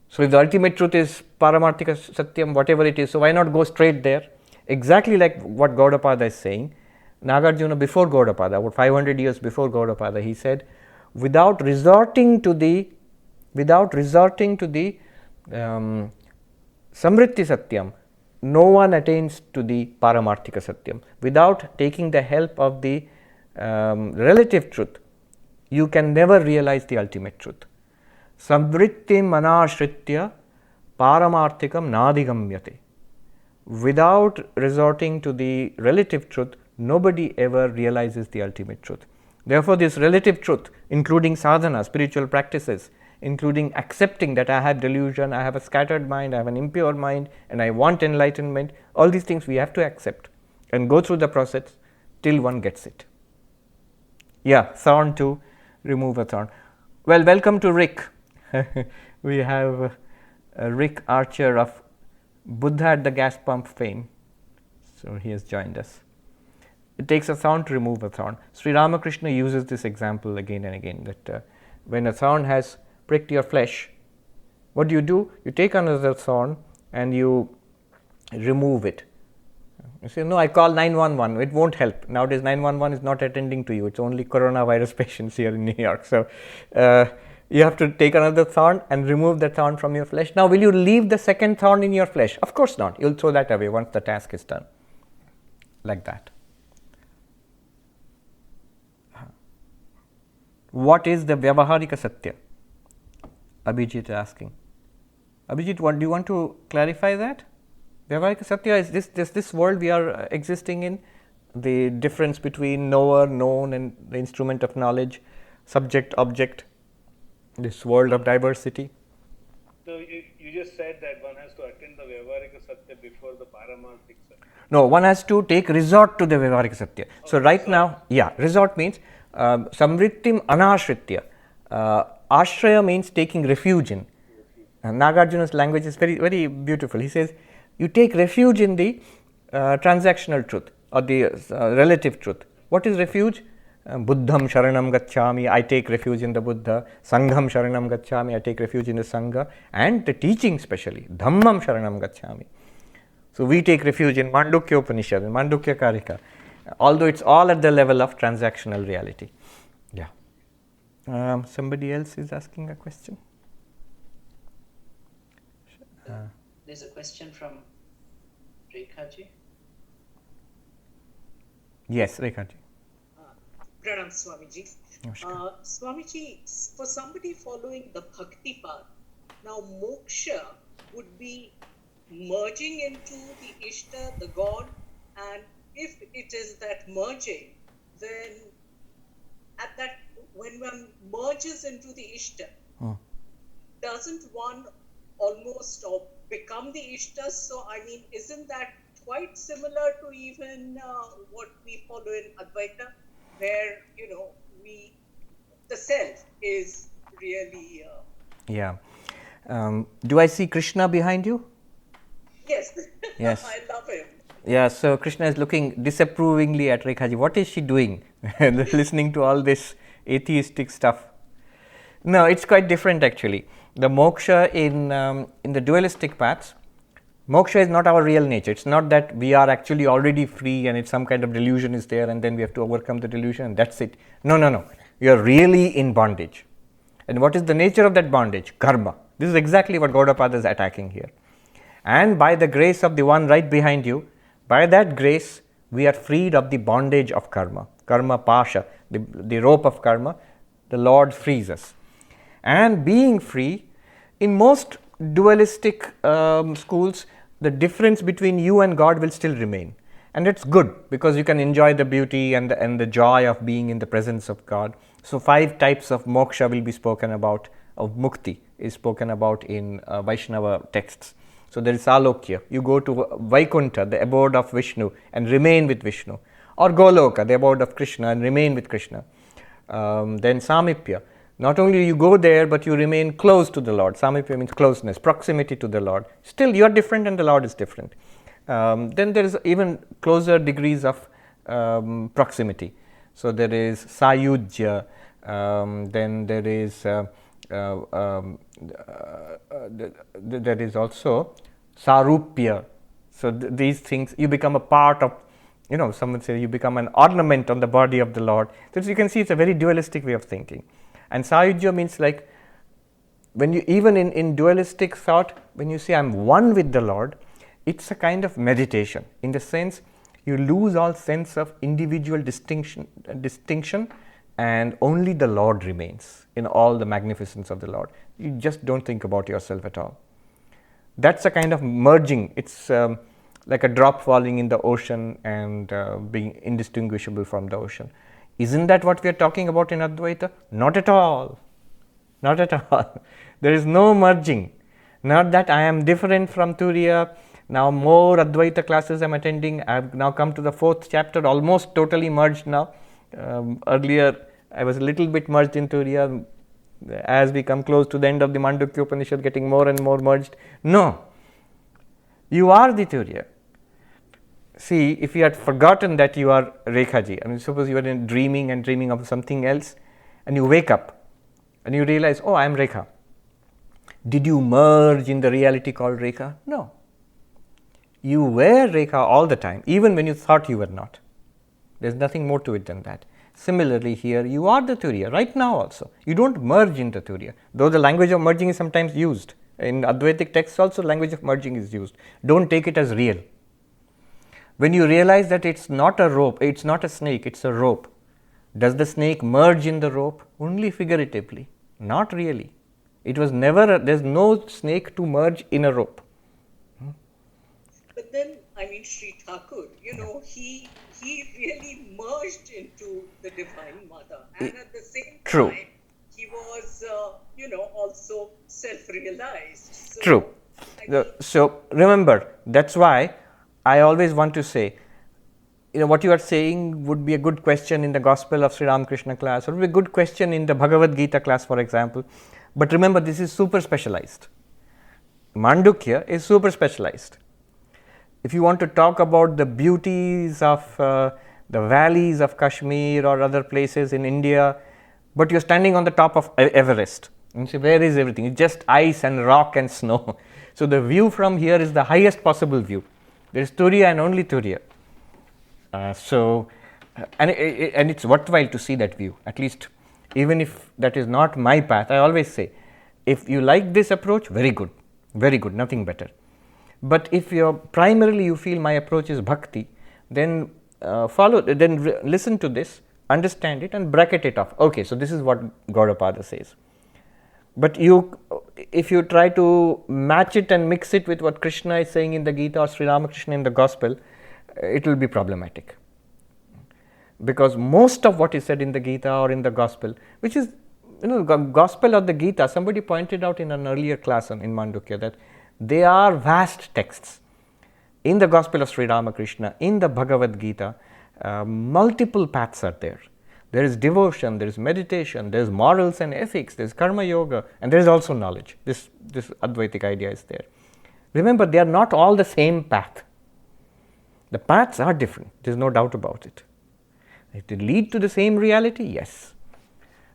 So if the ultimate truth is paramarthika satyam, whatever it is, so why not go straight there? Exactly like what Gaudapada is saying. Nagarjuna before Gaudapada, about 500 years before Gaudapada, he said, without resorting to the samritti satyam, no one attains to the paramarthika satyam. Without taking the help of the relative truth, you can never realize the ultimate truth. Samvrittim anashritya paramarthikam nadigamyate. Without resorting to the relative truth, nobody ever realizes the ultimate truth. Therefore, this relative truth, including sadhana, spiritual practices, including accepting that I have delusion, I have a scattered mind, I have an impure mind, and I want enlightenment, all these things we have to accept and go through the process till one gets it. Yeah, thorn to remove a thorn. Well, welcome to Rick. We have Rick Archer of Buddha at the Gas Pump fame. So he has joined us. It takes a thorn to remove a thorn. Sri Ramakrishna uses this example again and again, that when a thorn has pricked your flesh, what do? You take another thorn and you remove it. You say, no, I call 911, it won't help. Nowadays 911 is not attending to you, it's only coronavirus patients here in New York. So you have to take another thorn and remove the thorn from your flesh. Now, will you leave the second thorn in your flesh? Of course not. You'll throw that away once the task is done. Like that. What is the vyavaharika satya? Abhijit is asking. Abhijit, do you want to clarify that? Vyavaharika satya is this world we are existing in, the difference between knower, known, and the instrument of knowledge, subject, object, this world of diversity. So you just said that one has to attend the vyavaharika satya before the paramarthika satya. No, one has to take resort to the vyavaharika satya. Okay, so right now, resort means samvrittim anashritya. Ashraya means taking refuge in. Nagarjuna's language is very, very beautiful. He says, you take refuge in the transactional truth or the relative truth. What is refuge? Buddham sharanam gacchami, I take refuge in the Buddha. Sangham sharanam gacchami, I take refuge in the Sangha. And the teaching especially, dhammam sharanam gacchami. So we take refuge in Mandukya Upanishad, in Mandukya Karika, although it's all at the level of transactional reality. Yeah. Somebody else is asking a question. There's a question from Rekhaji. Yes, Rekhaji. Pranam Swamiji. Swamiji, for somebody following the bhakti path, now moksha would be merging into the Ishta, the God, and if it is that merging, then at that, when one merges into the Ishta, doesn't one almost or become the Ishta? So, I mean, isn't that quite similar to even what we follow in Advaita, where, you know, the self is really... Yeah. Do I see Krishna behind you? Yes. Yes. I love him. Yeah, so Krishna is looking disapprovingly at Rekhaji. What is she doing? Listening to all this atheistic stuff. No, it's quite different actually. The moksha in the dualistic paths, moksha is not our real nature. It's not that we are actually already free and it's some kind of delusion is there and then we have to overcome the delusion and that's it. No. You are really in bondage. And what is the nature of that bondage? Karma. This is exactly what Gaudapada is attacking here. And by the grace of the one right behind you, by that grace, we are freed of the bondage of karma. Karma pasha, the rope of karma, the Lord frees us. And being free, in most dualistic schools, the difference between you and God will still remain. And it's good because you can enjoy the beauty and the joy of being in the presence of God. So 5 types of moksha will be spoken about, of mukti is spoken about in Vaishnava texts. So there is Alokya, you go to Vaikuntha, the abode of Vishnu and remain with Vishnu. Or Goloka, the abode of Krishna and remain with Krishna. Then Samipya, not only you go there but you remain close to the Lord. Samipya means closeness, proximity to the Lord. Still you are different and the Lord is different. Then there is even closer degrees of proximity. So there is Sayujya, then there is there is also Sarupya. So these things, you become a part of, you know, someone say you become an ornament on the body of the Lord. So you can see it's a very dualistic way of thinking. And Sayujya means like, when you, even in dualistic thought, when you say I'm one with the Lord, it's a kind of meditation. In the sense, you lose all sense of individual distinction and only the Lord remains in all the magnificence of the Lord. You just don't think about yourself at all. That's a kind of merging. It's like a drop falling in the ocean and being indistinguishable from the ocean. Isn't that what we are talking about in Advaita? Not at all. Not at all. There is no merging. Not that I am different from Turiya. Now more Advaita classes I am attending. I have now come to the 4th chapter, almost totally merged now. Earlier I was a little bit merged in Turiya. As we come close to the end of the Mandukya Upanishad, getting more and more merged. No. You are the Turiya. See, if you had forgotten that you are Rekhaji, I mean, suppose you are dreaming and dreaming of something else, and you wake up and you realize, oh, I am Rekha. Did you merge in the reality called Rekha? No. You were Rekha all the time, even when you thought you were not. There is nothing more to it than that. Similarly, here you are the Turiya, right now also. You don't merge into Turiya, though the language of merging is sometimes used. In Advaitic texts also, language of merging is used. Don't take it as real. When you realize that it's not a rope, it's not a snake, it's a rope. Does the snake merge in the rope? Only figuratively, not really. It was never, there's no snake to merge in a rope. But then, I mean, Sri Thakur, you know, he really merged into the Divine Mother. And at the same True. time, he was, you know, also self-realized. So, True. So remember, that's why I always want to say, you know, what you are saying would be a good question in the Gospel of Sri Ramakrishna class, or would be a good question in the Bhagavad Gita class, for example. But remember, this is super specialized. Mandukya is super specialized. If you want to talk about the beauties of the valleys of Kashmir or other places in India, but you're standing on the top of Everest, and say, where is everything? It's just ice and rock and snow. So the view from here is the highest possible view. There is Turiya and only Turiya. And it's worthwhile to see that view, at least, even if that is not my path. I always say, if you like this approach, very good, nothing better. But if primarily you feel my approach is bhakti, then listen to this, understand it and bracket it off. Okay, so this is what Gaudapada says. But if you try to match it and mix it with what Krishna is saying in the Gita or Sri Ramakrishna in the Gospel, it will be problematic. Because most of what is said in the Gita or in the Gospel, which is, the Gospel or the Gita, somebody pointed out in an earlier class in Mandukya that they are vast texts. In the Gospel of Sri Ramakrishna, in the Bhagavad Gita, multiple paths are there. There is devotion, there is meditation, there is morals and ethics, there is karma yoga, and there is also knowledge. This Advaitic idea is there. Remember, they are not all the same path. The paths are different, there is no doubt about it. It will lead to the same reality, yes.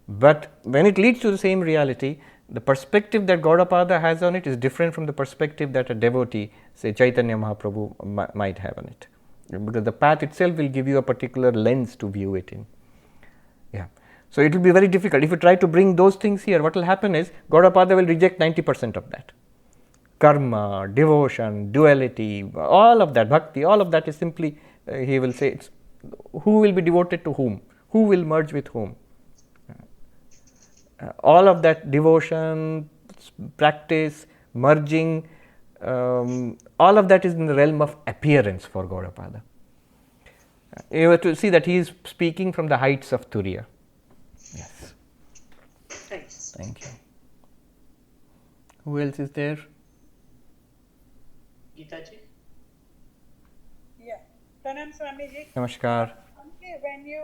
But when it leads to the same reality, the perspective that Gaudapada has on it is different from the perspective that a devotee, say Chaitanya Mahaprabhu, might have on it. Because the path itself will give you a particular lens to view it in. Yeah. So it will be very difficult. If you try to bring those things here, what will happen is Gaudapada will reject 90% of that. Karma, devotion, duality, all of that, bhakti, all of that is simply, he will say, it's who will be devoted to whom, who will merge with whom. All of that devotion, practice, merging, all of that is in the realm of appearance for Gaudapada. You have to see that he is speaking from the heights of Turiya. Yes. Thanks. Thank you. Who else is there? Gitaji? Yeah. Pranam Swamiji. Namaskar. Okay, when you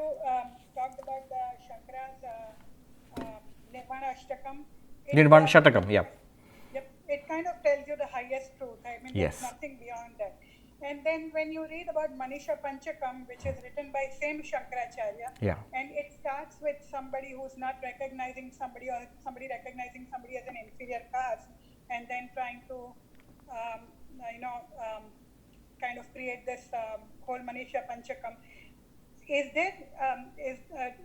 talked about the Shankara's Nirvana Ashtakam. Nirvana Shatakam, yeah. Yep, it kind of tells you the highest truth. I mean, Yes. there's nothing beyond that. And then when you read about Manisha Panchakam, which is written by same Shankaracharya, Yeah. and it starts with somebody who's not recognizing somebody or somebody recognizing somebody as an inferior caste, and then trying to, kind of create this whole Manisha Panchakam. Is there,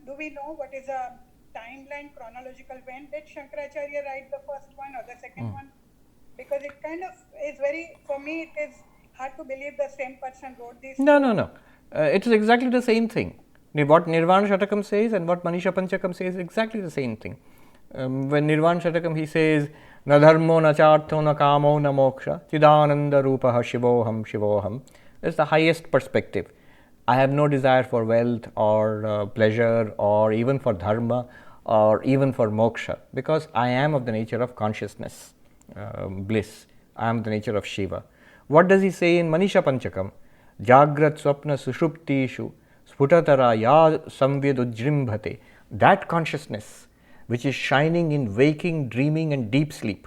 do we know what is a timeline, chronological, when did Shankaracharya write the first one or the second one? Because it kind of is very, for me it is hard to believe the same person wrote this. No. It is exactly the same thing. What Nirvana Shatakam says and what Manisha Panchakam says is exactly the same thing. When Nirvana Shatakam he says, na dharmo na chartho na kamo na moksha, chidananda rupaha shivoham. That's the highest perspective. I have no desire for wealth or pleasure or even for dharma or even for moksha, because I am of the nature of consciousness, bliss. I am the nature of Shiva. What does he say in Manisha Panchakam? Jagrat swapna sushuptishu sputatara ya samvedujrimbhate. That consciousness which is shining in waking, dreaming and deep sleep,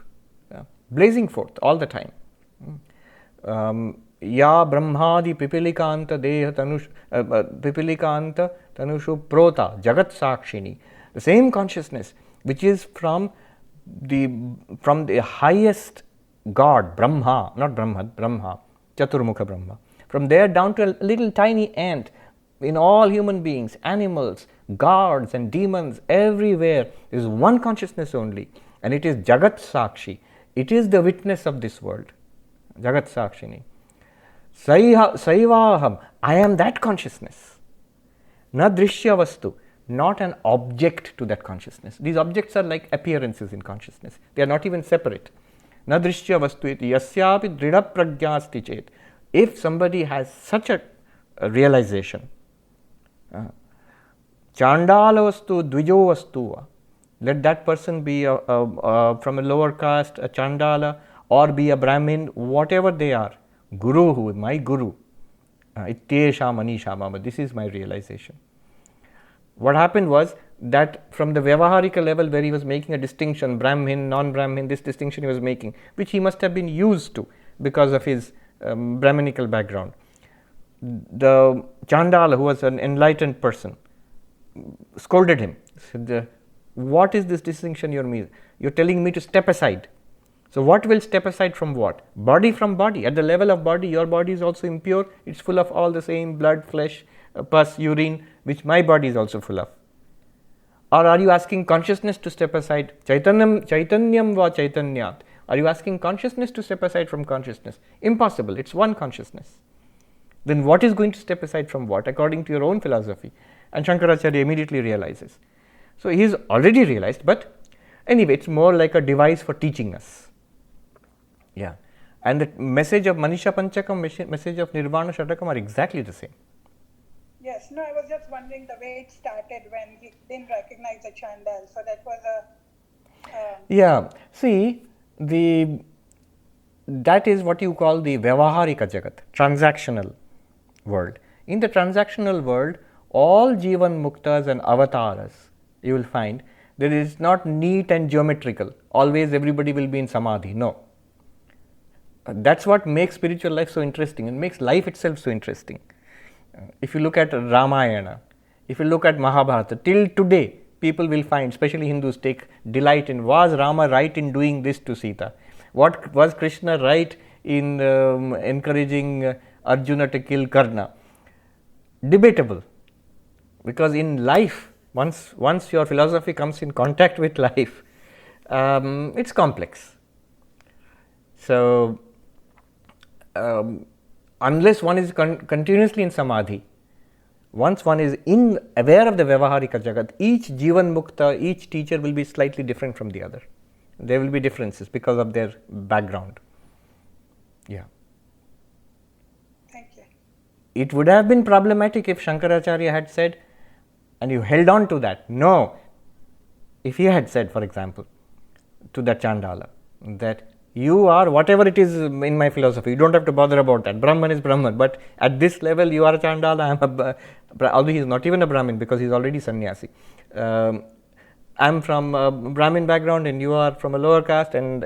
blazing forth all the time. Ya brahmadi pipilikanta deha pipilikanta tanushu prota jagat sakshini. The same consciousness which is from the highest God, Brahma, not Brahma, Chaturmukha Brahma. From there down to a little tiny ant, in all human beings, animals, gods and demons, everywhere is one consciousness only, and it is Jagat Sakshi. It is the witness of this world, Jagat Sakshini. Saivaham, I am that consciousness. Na drishya vastu, not an object to that consciousness. These objects are like appearances in consciousness. They are not even separate. Na drishya vastu iti yasyapi dridha pragyasti chet. If somebody has such a realization, chandala vastu dvijo vastu, let that person be from a lower caste, a chandala, or be a Brahmin, whatever they are. Guru, who is my guru, ityesham anisham, this is my realization. What happened was that from the Vyavaharika level where he was making a distinction, Brahmin, non-Brahmin, this distinction he was making, which he must have been used to because of his Brahminical background. The Chandala, who was an enlightened person, scolded him, said, what is this distinction you're making? You're telling me to step aside. So what will step aside from what? Body from body. At the level of body, your body is also impure. It's full of all the same blood, flesh, pus, urine, which my body is also full of. Or are you asking consciousness to step aside? Chaitanyam va chaitanyat. Are you asking consciousness to step aside from consciousness? Impossible. It's one consciousness. Then what is going to step aside from what? According to your own philosophy, And Shankaracharya immediately realizes. So he is already realized, but anyway, it's more like a device for teaching us. Yeah. And the message of Manisha Panchakam, message of Nirvana Shatakam are exactly the same. Yes, no, I was just wondering the way it started when he didn't recognize the Chandal. So that was a... Yeah, see, that is what you call the Vyavaharika Jagat, transactional world. In the transactional world, all Jivan Muktas and Avataras, you will find, there is not neat and geometrical. Always everybody will be in Samadhi. No. That's what makes spiritual life so interesting and makes life itself so interesting. If you look at Ramayana, if you look at Mahabharata, till today, people will find, especially Hindus, take delight in, was Rama right in doing this to Sita? What was Krishna right in encouraging Arjuna to kill Karna? Debatable, because in life, once your philosophy comes in contact with life, it's complex. So, unless one is continuously in Samadhi, once one is aware of the Vyavaharika Jagat, each Jivan Mukta, each teacher will be slightly different from the other. There will be differences because of their background. Yeah. Thank you. It would have been problematic if Shankaracharya had said, and you held on to that. No. If he had said, for example, to the Chandala, that you are whatever it is in my philosophy, you don't have to bother about that. Brahman is Brahman, but at this level you are a Chandala, although he is not even a Brahmin because he is already sannyasi. I am from a Brahmin background and you are from a lower caste, and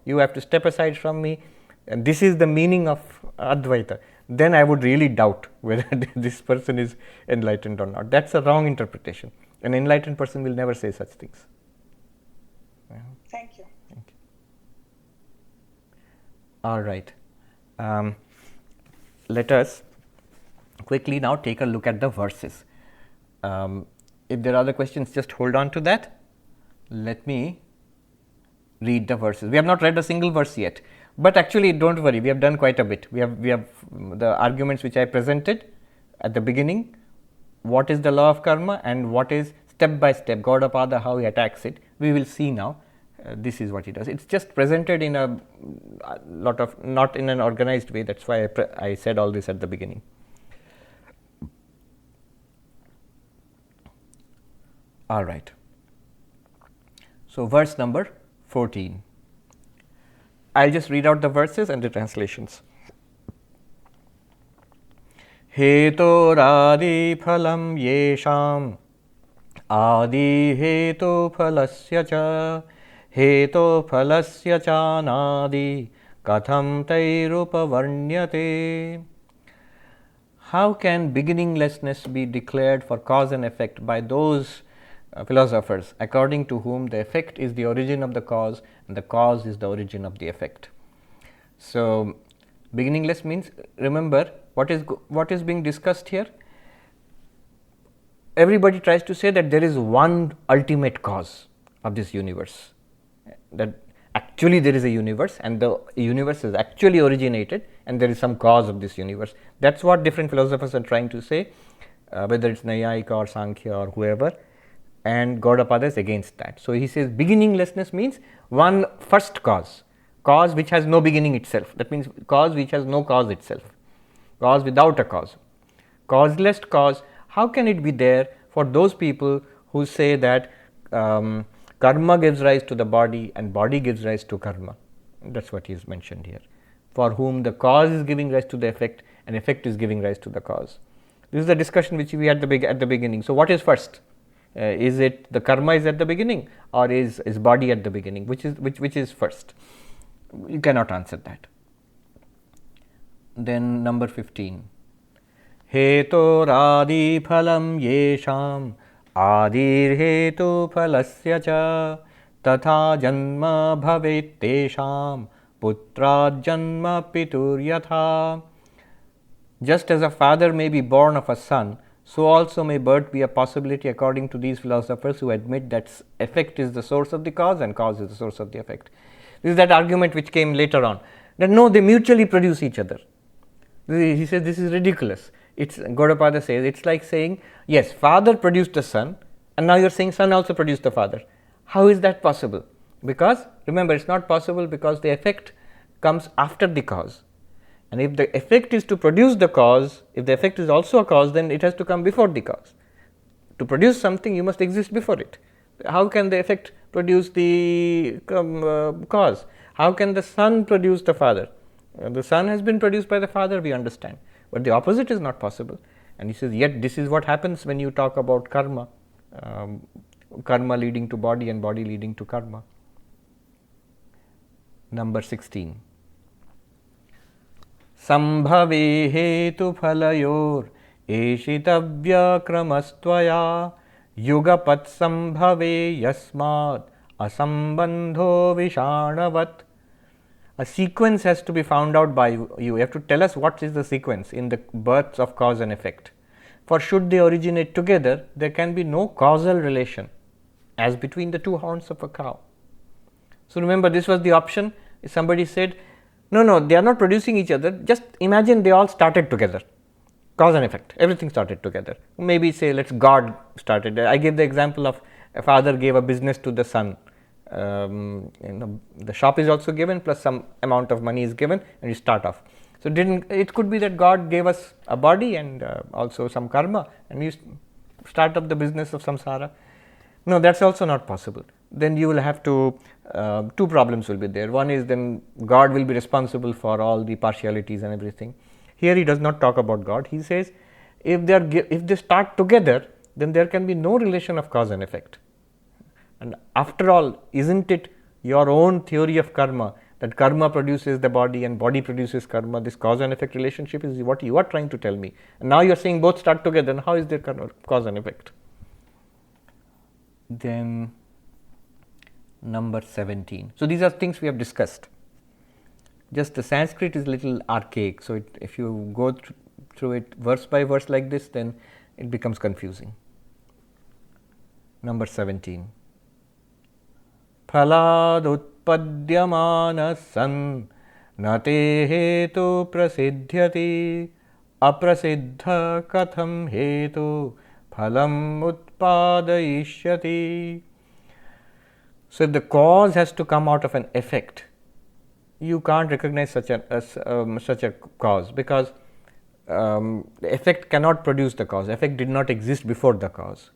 you have to step aside from me, and this is the meaning of Advaita. Then I would really doubt whether this person is enlightened or not. That's a wrong interpretation. An enlightened person will never say such things. Thank you. Thank you. All right. Let us quickly now take a look at the verses. If there are other questions, just hold on to that. Let me read the verses. We have not read a single verse yet, but actually don't worry, we have done quite a bit. We have the arguments which I presented at the beginning, what is the law of karma and what is step by step, Gaudapada, how he attacks it. We will see now. This is what he does. It's just presented in a lot of, not in an organized way. That's why I said all this at the beginning. All right. So, verse number 14. I'll just read out the verses and the translations. Hetorādiḥ phalaṃ yeṣāmādirhetuḥ phalasya hetoḥ cānādiḥ kathaṃ tairupavarṇyate. How can beginninglessness be declared for cause and effect by those philosophers according to whom the effect is the origin of the cause and the cause is the origin of the effect? So, beginningless means, remember what is being discussed here. Everybody tries to say that there is one ultimate cause of this universe, that actually there is a universe and the universe is actually originated and there is some cause of this universe. That's what different philosophers are trying to say, whether it's Nayayika or Sankhya or whoever, and Gaudapada is against that. So, he says beginninglessness means one first cause which has no beginning itself. That means cause which has no cause itself, cause without a cause, causeless cause. How can it be there for those people who say that karma gives rise to the body and body gives rise to karma? That's what is mentioned here. For whom the cause is giving rise to the effect and effect is giving rise to the cause. This is the discussion which we had at the beginning. So, what is first? Is it the karma is at the beginning, or is body at the beginning? Which is first? You cannot answer that. Then number 15. Hetorādiḥ phalaṃ yeṣāṃ ādirhetuḥ tathā janma bhavetteṣāṃ putrājjanma pituryathā. Just as a father may be born of a son, so also may birth be a possibility according to these philosophers who admit that effect is the source of the cause and cause is the source of the effect. This is that argument which came later on, that no, they mutually produce each other. He says this is ridiculous. It's Gaudapada says it's like saying, yes, father produced the son, and now you're saying son also produced the father. How is that possible? Because remember, it's not possible because the effect comes after the cause. And if the effect is to produce the cause, if the effect is also a cause, then it has to come before the cause. To produce something, you must exist before it. How can the effect produce the cause? How can the son produce the father? The son has been produced by the father, we understand. But the opposite is not possible. And he says, yet this is what happens when you talk about karma. Karma leading to body and body leading to karma. Number 16. Saṃbhave hetuphalayoreṣitavyaḥ kramastvayā yugapatsaṃbhave yasmādasaṃbandho viṣāṇavat. A sequence has to be found out by you. You have to tell us what is the sequence in the births of cause and effect. For should they originate together, there can be no causal relation as between the two horns of a cow. So remember, this was the option. If somebody said, no, they are not producing each other, just imagine they all started together. Cause and effect, everything started together. Maybe say, let's God started. I gave the example of a father gave a business to the son. The shop is also given, plus some amount of money is given, and you start off. So it could be that God gave us a body and also some karma, and you start up the business of samsara. No, that's also not possible. Then you will have to, two problems will be there. One is then God will be responsible for all the partialities and everything. Here he does not talk about God. He says if they start together, then there can be no relation of cause and effect. And after all, isn't it your own theory of karma that karma produces the body and body produces karma? This cause and effect relationship is what you are trying to tell me. And now you are saying both start together, and how is there cause and effect? Then number 17. So these are things we have discussed. Just the Sanskrit is a little archaic, so if you go through it verse by verse like this, then it becomes confusing. Number 17. phalādutpadyamānassanna te hetu prasidhyati aprasiddha kathaṃ hetu phalaṃ utpādayishyati. So if the cause has to come out of an effect, you can't recognize such a cause, because the effect cannot produce the cause. Effect did not exist before the cause.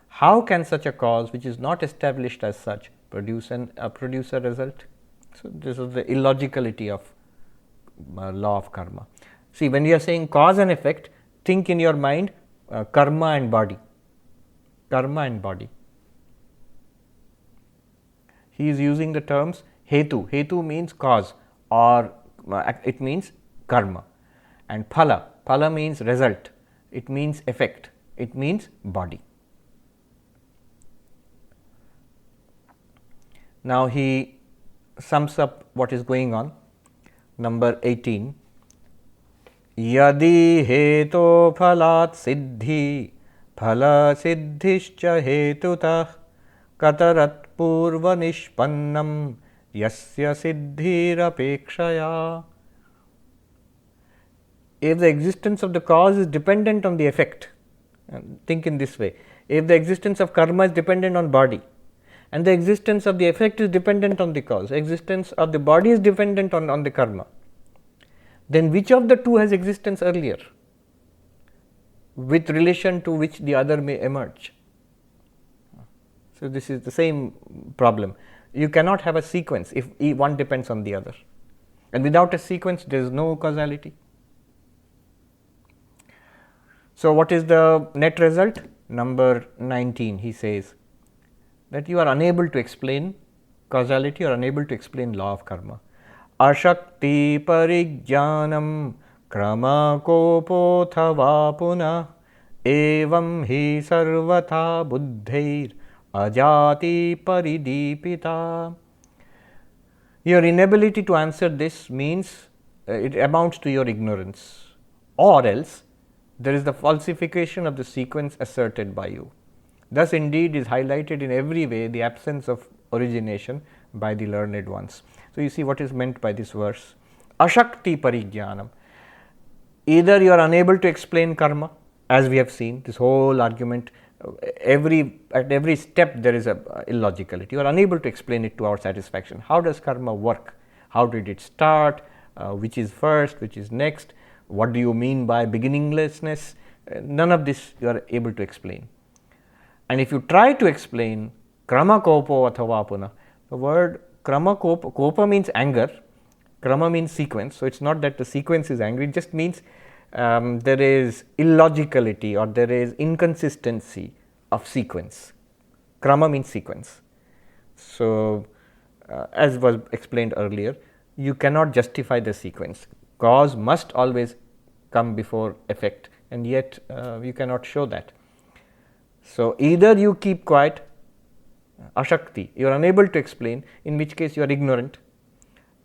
How can such a cause, which is not established as such, produce a result? So this is the illogicality of law of karma. See, when you are saying cause and effect, think in your mind karma and body. Karma and body. He is using the terms hetu. Hetu means cause, or it means karma. And phala. Phala means result. It means effect. It means body. Now he sums up what is going on. Number 18. Yadi heto phalat siddhi phala siddhischa hetutah katarat purva nishpannam yasya siddhirapekshaya. If the existence of the cause is dependent on the effect, think in this way, if the existence of karma is dependent on body, and the existence of the effect is dependent on the cause, existence of the body is dependent on the karma, then which of the two has existence earlier, with relation to which the other may emerge? So this is the same problem. You cannot have a sequence if one depends on the other, and without a sequence there is no causality. So what is the net result? Number 19, he says that you are unable to explain causality or unable to explain law of karma. Ashakti parigyanam kramakopo'tha vapuna evam hi sarvatha buddhair ajati paridipita. Your inability to answer this means it amounts to your ignorance, or else there is the falsification of the sequence asserted by you. Thus indeed is highlighted in every way the absence of origination by the learned ones. So you see what is meant by this verse. Ashakti parigyanam. Either you are unable to explain karma, as we have seen, this whole argument, at every step there is a illogicality. You are unable to explain it to our satisfaction. How does karma work? How did it start? Which is first? Which is next? What do you mean by beginninglessness? None of this you are able to explain. And if you try to explain kramakopo'tha, the word kopa means anger, krama means sequence. So it's not that the sequence is angry, it just means there is illogicality or there is inconsistency of sequence. Krama means sequence. So as was explained earlier, you cannot justify the sequence. Cause must always come before effect, and yet you cannot show that. So either you keep quiet, ashakti, you are unable to explain, in which case you are ignorant.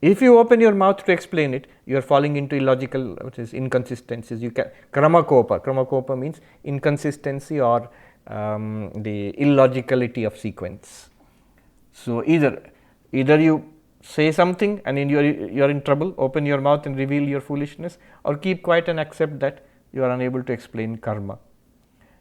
If you open your mouth to explain it, you are falling into illogical, which is inconsistencies. You can kramakopa means inconsistency or the illogicality of sequence. So either you say something and you are in trouble, open your mouth and reveal your foolishness, or keep quiet and accept that you are unable to explain karma.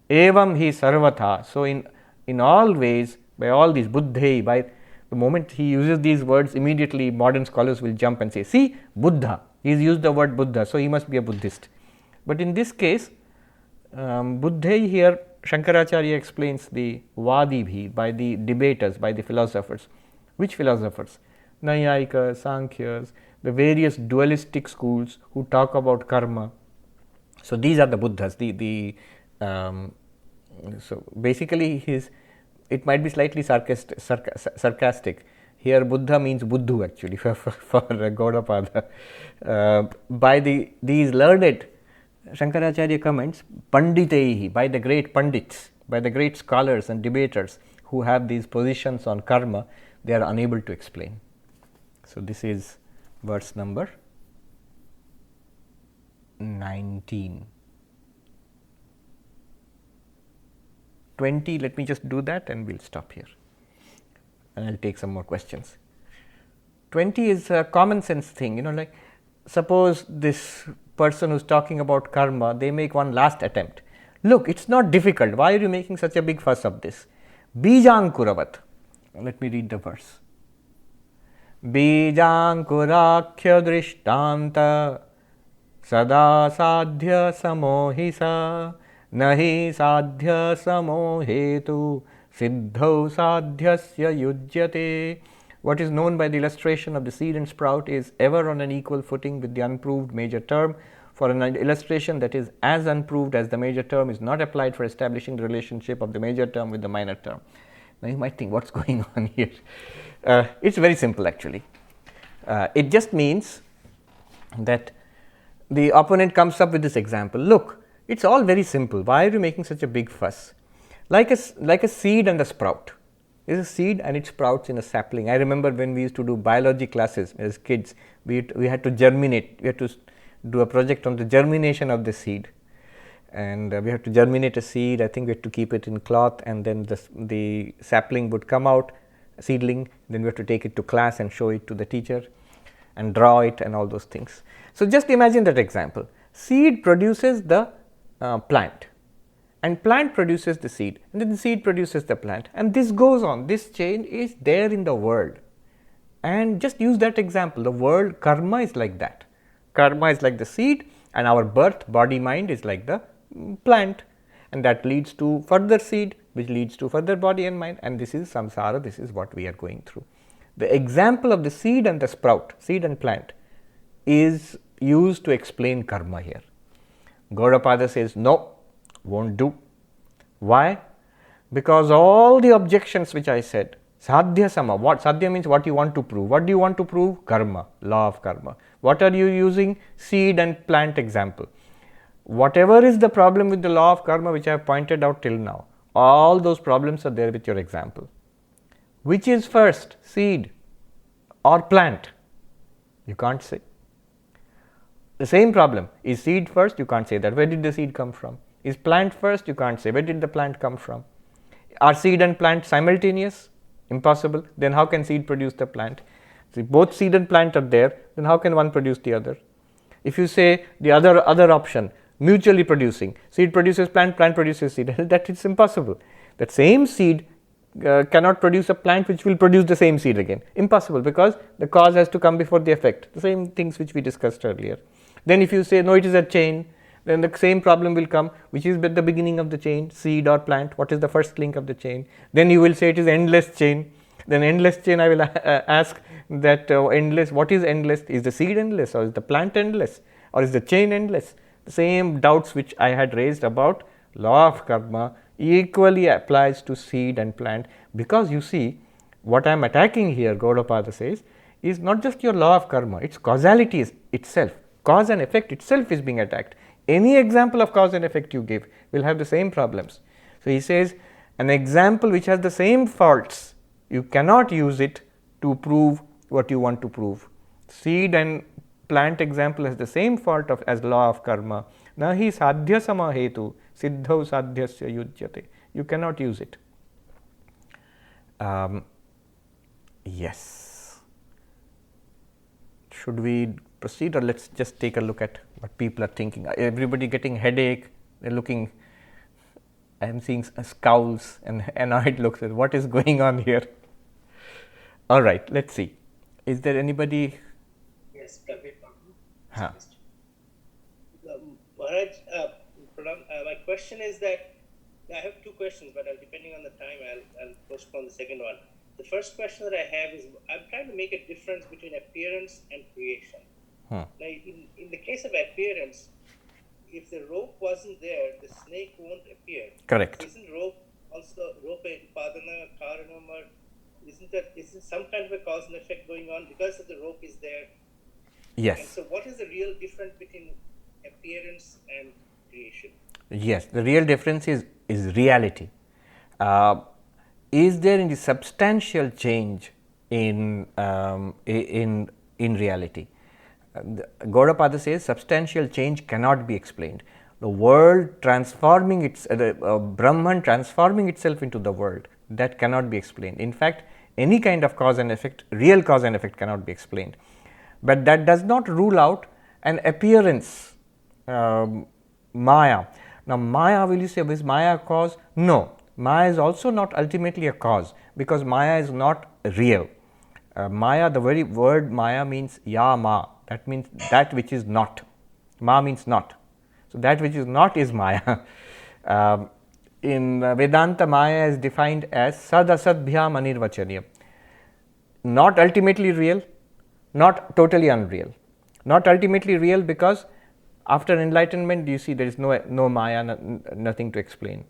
Evam hi sarvatha. So in all ways, by all these buddhai, by the moment he uses these words, immediately modern scholars will jump and say, see, Buddha, he has used the word Buddha, so he must be a Buddhist. But in this case, buddhai here, Shankaracharya explains the vadibhi, by the debaters, by the philosophers. Which philosophers? Naiyayikas, Sankhyas, the various dualistic schools who talk about karma. So these are the Buddhas. So basically it might be slightly sarcastic. Here Buddha means Buddhu actually for Gaudapada. By these learned, Shankaracharya comments, panditaihi, by the great pandits, by the great scholars and debaters who have these positions on karma, they are unable to explain. So this is verse number 19. 20, let me just do that and we'll stop here and I'll take some more questions. 20 is a common sense thing, like suppose this person who's talking about karma, they make one last attempt. Look, it's not difficult. Why are you making such a big fuss of this? Bijankuravat. Let me read the verse. Bijankurakhya drishtanta sada sadhya samohisa nahi sadhya samohetu siddhau sadhyasya yujyate. What is known by the illustration of the seed and sprout is ever on an equal footing with the unproved major term. For an illustration that is as unproved as the major term is not applied for establishing the relationship of the major term with the minor term. Now you might think, what's going on here? It's very simple actually. It just means that the opponent comes up with this example. Look, it's all very simple. Why are you making such a big fuss? Like a seed and a sprout. There's a seed and it sprouts in a sapling. I remember when we used to do biology classes as kids, we had to germinate. We had to do a project on the germination of the seed. And we had to germinate a seed. I think we had to keep it in cloth, and then the sapling would come out, seedling. Then we have to take it to class and show it to the teacher and draw it and all those things. So just imagine that example. Seed produces the plant, and plant produces the seed, and then the seed produces the plant, and this goes on. This chain is there in the world. And just use that example. The world, karma is like that. Karma is like the seed, and our birth, body, mind is like the plant, and that leads to further seed, which leads to further body and mind, and this is samsara. This is what we are going through. The example of the seed and the sprout, seed and plant, is used to explain karma here. Gaudapada says, no, won't do. Why? Because all the objections which I said, sadhya sama, what sadhya means what you want to prove. What do you want to prove? Karma, law of karma. What are you using? Seed and plant example. Whatever is the problem with the law of karma which I have pointed out till now, all those problems are there with your example. Which is first, seed or plant? You can't say. The same problem. Is seed first? You can't say that. Where did the seed come from? Is plant first? You can't say. Where did the plant come from? Are seed and plant simultaneous? Impossible. Then how can seed produce the plant? See, both seed and plant are there. Then how can one produce the other? If you say the other option, mutually producing, seed produces plant, plant produces seed, that is impossible. That same seed cannot produce a plant which will produce the same seed again. Impossible, because the cause has to come before the effect. The same things which we discussed earlier. Then if you say no, it is a chain, then the same problem will come, which is at the beginning of the chain, seed or plant, what is the first link of the chain. Then you will say it is endless chain. Then endless chain, I will ask that endless, what is endless? Is the seed endless, or is the plant endless, or is the chain endless? The same doubts which I had raised about law of karma equally applies to seed and plant, because you see what I am attacking here, Gaudapada says, is not just your law of karma, its causality itself. Cause and effect itself is being attacked. Any example of cause and effect you give will have the same problems. So he says an example which has the same faults, you cannot use it to prove what you want to prove. Seed and plant example has the same fault as law of karma. Nahi sadhya samahetu siddhau sadhyasya yujyate. You cannot use it. Yes. Should we proceed, or let's just take a look at what people are thinking? Everybody getting headache, they're looking, I am seeing scowls and annoyed looks at what is going on here. All right, let's see. Is there anybody? Yes, Prabhu. Huh. Maharaj, my question is that I have two questions, but depending on the time, I'll postpone the second one. The first question that I have is, I'm trying to make a difference between appearance and creation. Now, in the case of appearance, if the rope wasn't there, the snake won't appear. Correct. Isn't rope also a upadana, karanam, or isn't some kind of a cause and effect going on because the rope is there? Yes. And so what is the real difference between appearance and creation? Yes, the real difference is reality. Is there any substantial change in reality? Gaudapada says substantial change cannot be explained. The world transforming Brahman transforming itself into the world, that cannot be explained. In fact, any kind of cause and effect, real cause and effect, cannot be explained. But that does not rule out an appearance, Maya. Now, Maya, will you say, is Maya a cause? No. Maya is also not ultimately a cause, because Maya is not real. Maya, the very word Maya means yama, that means that which is not. Ma means not. So, that which is not is Maya. In Vedanta, Maya is defined as sadasadbhyam anirvachaniyam. Not ultimately real, not totally unreal. Not ultimately real because after enlightenment, you see there is no Maya, nothing to explain.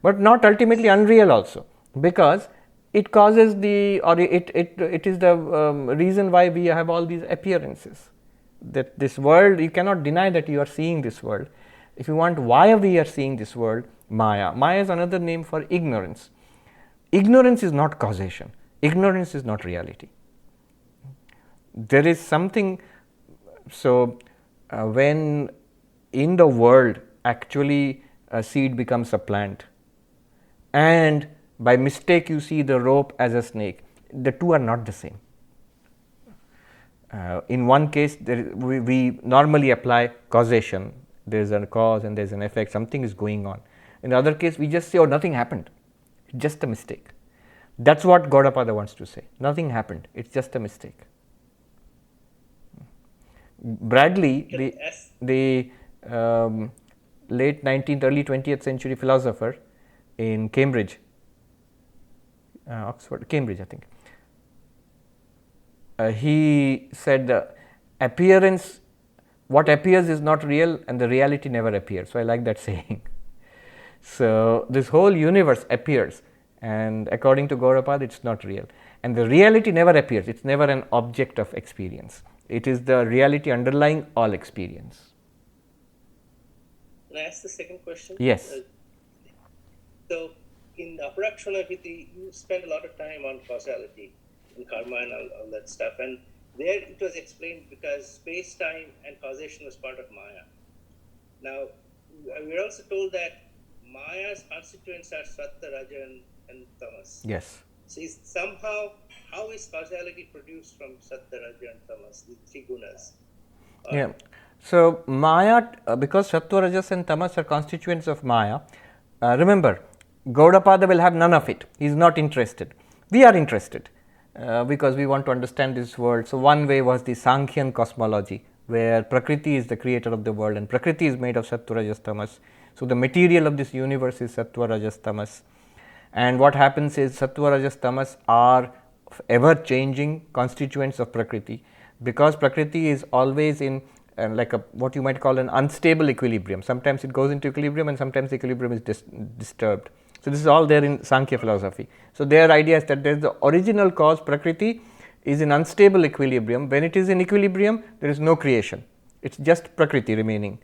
But not ultimately unreal also, because it causes it is the reason why we have all these appearances. That this world, you cannot deny that you are seeing this world. If you want why we are seeing this world, Maya. Maya is another name for ignorance. Ignorance is not causation. Ignorance is not reality. There is something, so when in the world actually a seed becomes a plant, and by mistake you see the rope as a snake, the two are not the same. In one case, we normally apply causation. There is a cause and there is an effect, something is going on. In the other case, we just say, oh, nothing happened, it's just a mistake. That's what Gaudapada wants to say. Nothing happened, it's just a mistake. Bradley, the late 19th, early 20th century philosopher in Cambridge, Cambridge, I think. He said the appearance, what appears is not real, and the reality never appears. So I like that saying. So this whole universe appears, and according to Gaudapada, it's not real. And the reality never appears, it's never an object of experience. It is the reality underlying all experience. Can I ask the second question? Yes. So in Aparakshana-Hiti, you spend a lot of time on causality and karma and all that stuff, and there it was explained because space-time and causation was part of Maya. Now, we're also told that Maya's constituents are Sattva, Raja, and Tamas. Yes. So somehow, how is causality produced from Sattva, Raja, and Tamas, the three gunas? Yeah. So, Maya, because Sattva, Rajas and Tamas are constituents of Maya, remember, Gaudapada will have none of it. He is not interested. We are interested because we want to understand this world. So, one way was the Sankhyan cosmology, where Prakriti is the creator of the world and Prakriti is made of Sattva, Rajas, Tamas. So, the material of this universe is Sattva, Rajas, Tamas. And what happens is Sattva, Rajas, Tamas are ever changing constituents of Prakriti, because Prakriti is always in like what you might call an unstable equilibrium. Sometimes it goes into equilibrium and sometimes the equilibrium is disturbed. So, this is all there in Sankhya philosophy. So, their idea is that there is the original cause, Prakriti is in unstable equilibrium. When it is in equilibrium, there is no creation, it is just Prakriti remaining.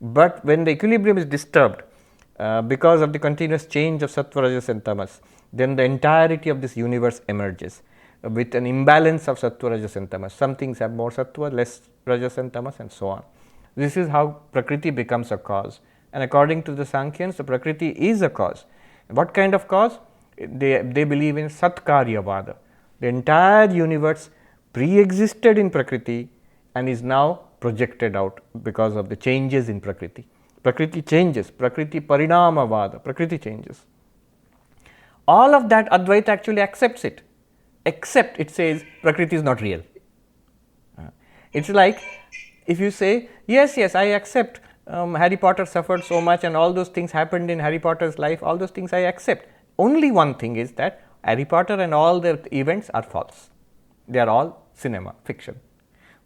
But when the equilibrium is disturbed because of the continuous change of Sattva, Rajas and Tamas, then the entirety of this universe emerges with an imbalance of Sattva, Rajas and Tamas. Some things have more Sattva, less Rajas and Tamas, and so on. This is how Prakriti becomes a cause, and according to the Sankhyans, the Prakriti is a cause. What kind of cause? They believe in Satkaryavada. The entire universe pre-existed in Prakriti and is now projected out because of the changes in Prakriti. Prakriti changes, Prakriti Parinamavada, Prakriti changes. All of that Advaita actually accepts it, except it says Prakriti is not real. It's like if you say, yes, I accept Harry Potter suffered so much and all those things happened in Harry Potter's life, all those things I accept. Only one thing is that Harry Potter and all their events are false. They are all cinema, fiction.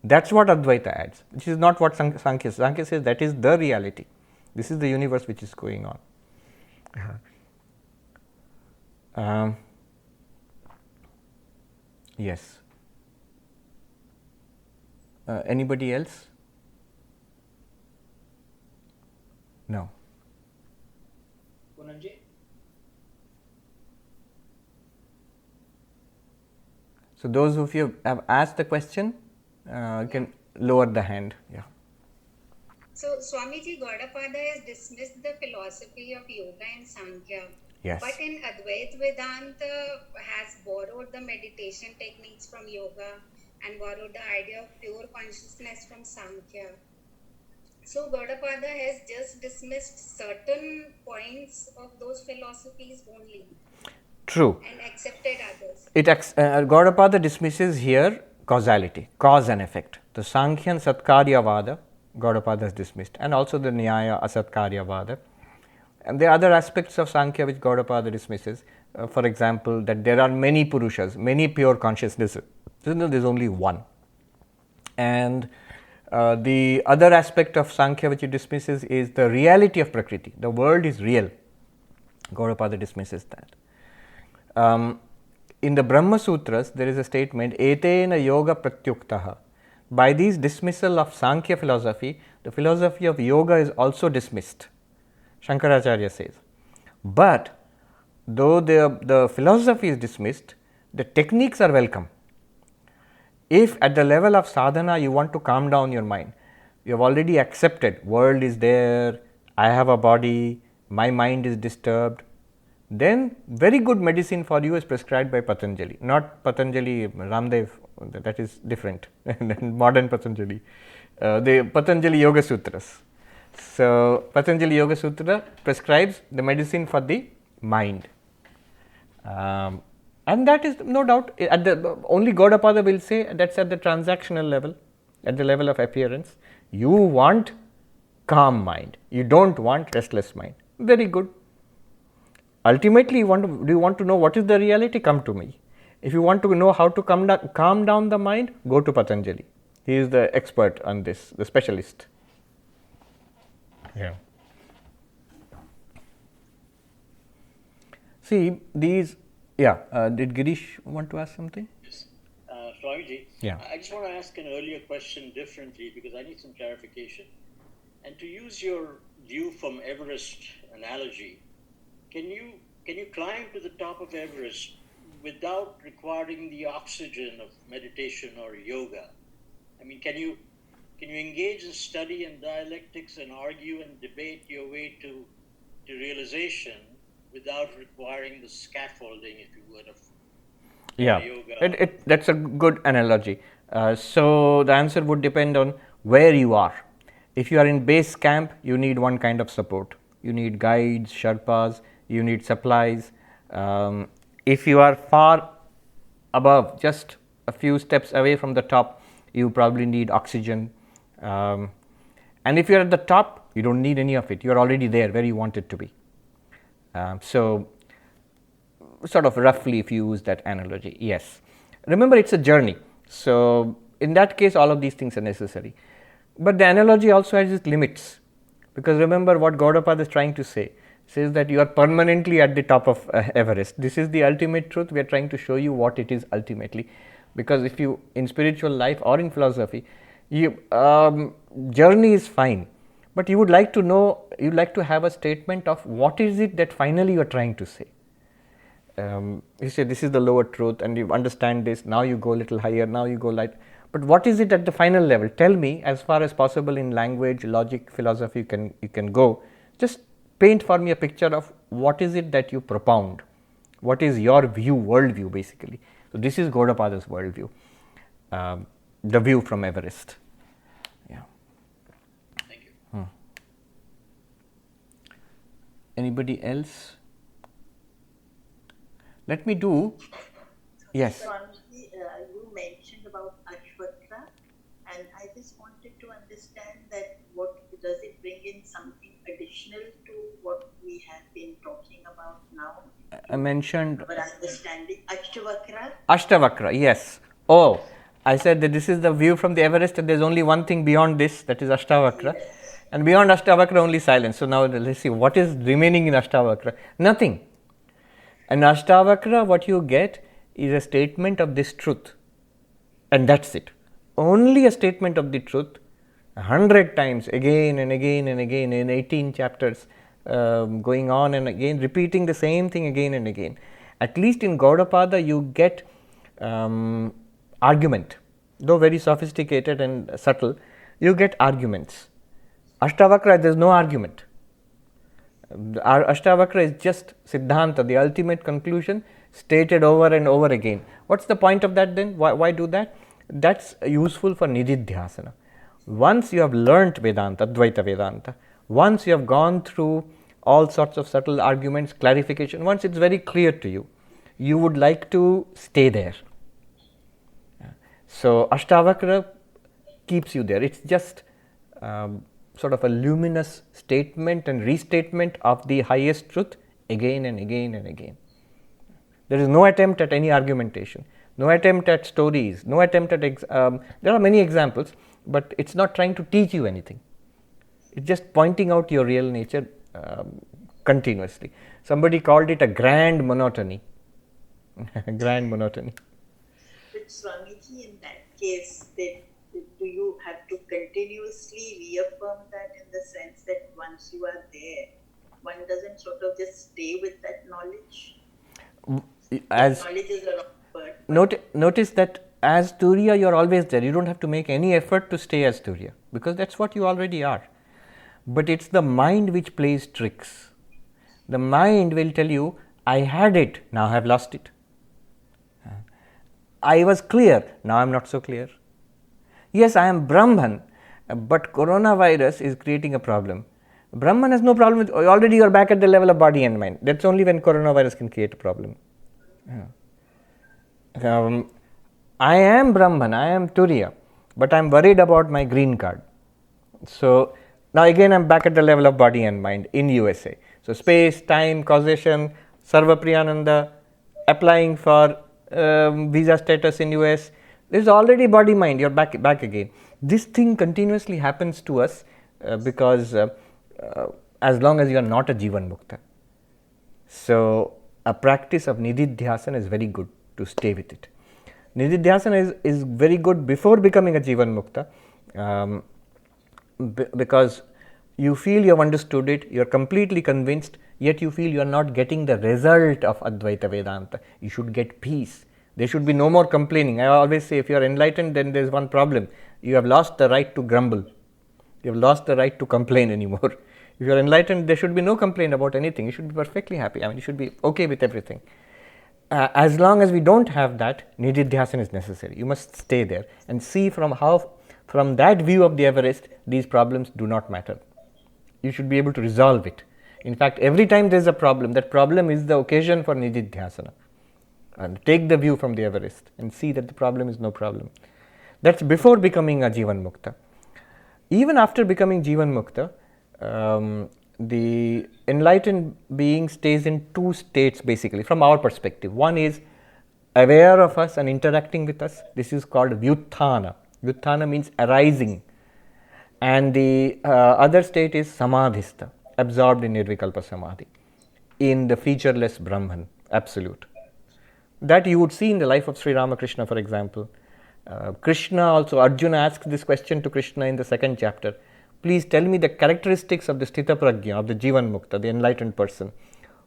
That's what Advaita adds, which is not what Sankhya says. Sankhya says that is the reality. This is the universe which is going on. Yes. Anybody else? No. Punanji? So, those of you have asked the question can lower the hand. Yeah. So, Swamiji, Gaudapada has dismissed the philosophy of yoga and Sankhya. Yes. But in Advaita Vedanta has borrowed the meditation techniques from yoga and borrowed the idea of pure consciousness from Sankhya. So, Gaudapada has just dismissed certain points of those philosophies only. True. And accepted others. Gaudapada dismisses here causality, cause and effect. The Sankhyan Satkaryavada, Gaudapada has dismissed, and also the Nyaya Asatkaryavada. And there are other aspects of Sankhya which Gaudapada dismisses. For example, that there are many Purushas, many pure consciousnesses. There is only one. And the other aspect of Sankhya which he dismisses is the reality of Prakriti. The world is real. Gaudapada dismisses that. In the Brahma Sutras, there is a statement, Etena yoga pratyuktaha. By this dismissal of Sankhya philosophy, the philosophy of yoga is also dismissed, Shankaracharya says. But though the philosophy is dismissed, the techniques are welcome. If at the level of sadhana you want to calm down your mind, you have already accepted world is there, I have a body, my mind is disturbed, then very good medicine for you is prescribed by Patanjali, not Patanjali Ramdev, that is different than modern Patanjali, the Patanjali Yoga Sutras. So, Patanjali Yoga Sutra prescribes the medicine for the mind. And that is no doubt, only Gaudapada will say that is at the transactional level, at the level of appearance. You want calm mind, you do not want restless mind. Very good. Ultimately, do you want to know what is the reality? Come to me. If you want to know how to calm down the mind, go to Patanjali. He is the expert on this, the specialist. Yeah. See, these, did Girish want to ask something? Yes. Swamiji, Yeah. I just want to ask an earlier question differently because I need some clarification. And to use your view from Everest analogy, can you climb to the top of Everest without requiring the oxygen of meditation or yoga? I mean, can you engage in study and dialectics and argue and debate your way to realization without requiring the scaffolding, if you would, of yoga? That's a good analogy. So the answer would depend on where you are. If you are in base camp, you need one kind of support. You need guides, Sherpas, you need supplies. If you are far above, just a few steps away from the top, you probably need oxygen. And if you are at the top, you don't need any of it. You are already there where you want it to be. So, sort of roughly, if you use that analogy, yes. Remember, it's a journey. So, in that case, all of these things are necessary. But the analogy also has its limits, because remember what Gaudapada is trying to say. Says that you are permanently at the top of Everest. This is the ultimate truth. We are trying to show you what it is ultimately. Because if you, in spiritual life or in philosophy, journey is fine, but you would like to know, you would like to have a statement of what is it that finally you are trying to say. You say this is the lower truth and you understand this, now you go a little higher, now you go light. But what is it at the final level? Tell me, as far as possible in language, logic, philosophy, you can go. Just paint for me a picture of what is it that you propound. What is your view, worldview basically. So this is Gaudapada's worldview, the view from Everest. Yeah. Thank you. Anybody else? Let me do, yes. Swamiji, you mentioned about Ashwatra, and I just wanted to understand that what does it bring in something additional to what we have been talking about now? I mentioned our understanding Ashtavakra. Ashtavakra, yes. Oh, I said that this is the view from the Everest and there is only one thing beyond this, that is Ashtavakra. Yes. And beyond Ashtavakra only silence. So now let's see what is remaining in Ashtavakra. Nothing. In Ashtavakra what you get is a statement of this truth, and that's it. Only a statement of the truth 100 times again and again and again in 18 chapters, going on and again, repeating the same thing again and again. At least in Gaudapada you get argument, though very sophisticated and subtle, you get arguments. Ashtavakra, there is no argument. Our Ashtavakra is just Siddhanta, the ultimate conclusion, stated over and over again. What's the point of that then? Why do that? That's useful for nididhyasana. Once you have learnt Vedanta, Advaita Vedanta, once you have gone through all sorts of subtle arguments, clarification, once it's very clear to you, you would like to stay there. So Ashtavakra keeps you there. It's just sort of a luminous statement and restatement of the highest truth again and again and again. There is no attempt at any argumentation, no attempt at stories, no attempt at there are many examples, but it's not trying to teach you anything. It's just pointing out your real nature continuously. Somebody called it a grand monotony. Grand monotony. But Swamiji, in that case, do you have to continuously reaffirm that, in the sense that once you are there, one doesn't sort of just stay with that knowledge? As knowledge is a notice that as Turiya you are always there. You don't have to make any effort to stay as Turiya, because that's what you already are. But it's the mind which plays tricks. The mind will tell you, I had it, now I have lost it. I was clear, now I am not so clear. Yes, I am Brahman, but coronavirus is creating a problem. Brahman has no problem with, already you are back at the level of body and mind. That's only when coronavirus can create a problem. I am Brahman, I am Turiya, but I am worried about my green card. So now again I am back at the level of body and mind in USA. So space, time, causation, Sarvapriyananda, applying for visa status in US. There is already body mind, you are back again. This thing continuously happens to us because as long as you are not a Jivan Mukta. So a practice of nididhyasana is very good to stay with it. Nididhyasana is very good before becoming a Jivan Mukta because you feel you have understood it, you are completely convinced, yet you feel you are not getting the result of Advaita Vedanta. You should get peace. There should be no more complaining. I always say, if you are enlightened, then there is one problem. You have lost the right to grumble. You have lost the right to complain anymore. If you are enlightened, there should be no complaint about anything. You should be perfectly happy. You should be okay with everything. As long as we don't have that, nididhyasana is necessary. You must stay there and see from how From that view of the Everest, these problems do not matter. You should be able to resolve it. In fact, every time there is a problem, that problem is the occasion for nididhyasana. And take the view from the Everest and see that the problem is no problem. That's before becoming a Jivan Mukta. Even after becoming Jivan Mukta, the enlightened being stays in two states basically from our perspective. One is aware of us and interacting with us. This is called vyutthana. Vyutthana means arising. And the other state is samadhistha, absorbed in nirvikalpa samadhi, in the featureless Brahman, absolute. That you would see in the life of Sri Ramakrishna, for example. Krishna also, Arjuna asks this question to Krishna in the second chapter. Please tell me the characteristics of the sthita prajna, of the Jivan Mukta, the enlightened person,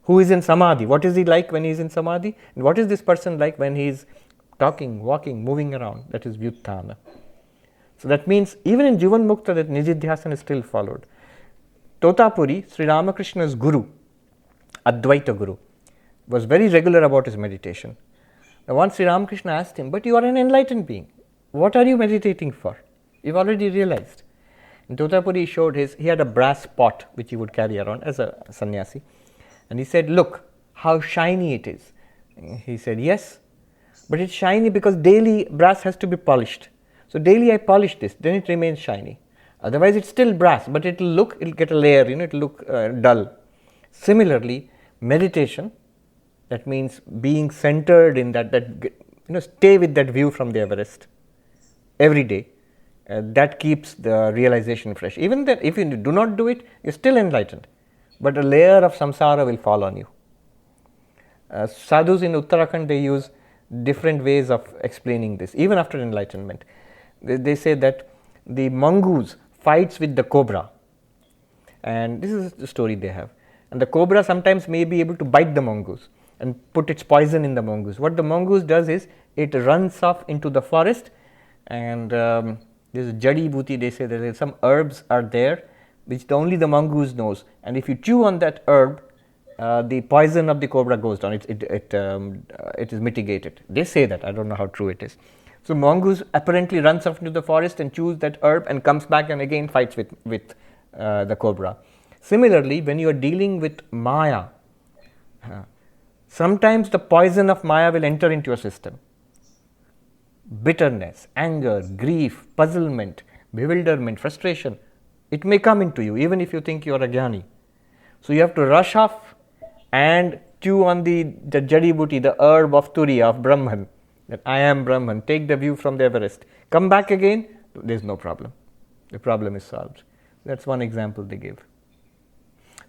who is in samadhi. What is he like when he is in samadhi? And what is this person like when he is talking, walking, moving around? That is vyutthana. So that means even in Jivan Mukta, that nididhyasana is still followed. Totapuri, Sri Ramakrishna's guru, Advaita guru, was very regular about his meditation. Now once Sri Ramakrishna asked him, but you are an enlightened being. What are you meditating for? You've already realized. And Totapuri showed he had a brass pot which he would carry around as a sannyasi. And he said, look how shiny it is. He said, yes, but it's shiny because daily brass has to be polished. So daily I polish this, then it remains shiny. Otherwise it's still brass, but it'll get a layer, it'll look dull. Similarly, meditation, that means being centered in that stay with that view from the Everest every day. That keeps the realization fresh. Even that if you do not do it, you're still enlightened, but a layer of samsara will fall on you. Sadhus in Uttarakhand, they use different ways of explaining this, even after enlightenment. They say that the mongoose fights with the cobra, and this is the story they have. And the cobra sometimes may be able to bite the mongoose and put its poison in the mongoose. What the mongoose does is, it runs off into the forest, and there's a jadi bhuti, they say that some herbs are there which only the mongoose knows, and if you chew on that herb, the poison of the cobra goes down, it is mitigated. They say that, I don't know how true it is. So mongoose apparently runs off into the forest and chews that herb and comes back and again fights with the cobra. Similarly, when you are dealing with Maya, sometimes the poison of Maya will enter into your system. Bitterness, anger, grief, puzzlement, bewilderment, frustration, it may come into you even if you think you are a jnani. So you have to rush off and chew on the jadi bhuti, the herb of Turiya, of Brahman, that I am Brahman, take the view from the Everest, come back again, there is no problem. The problem is solved. That's one example they give.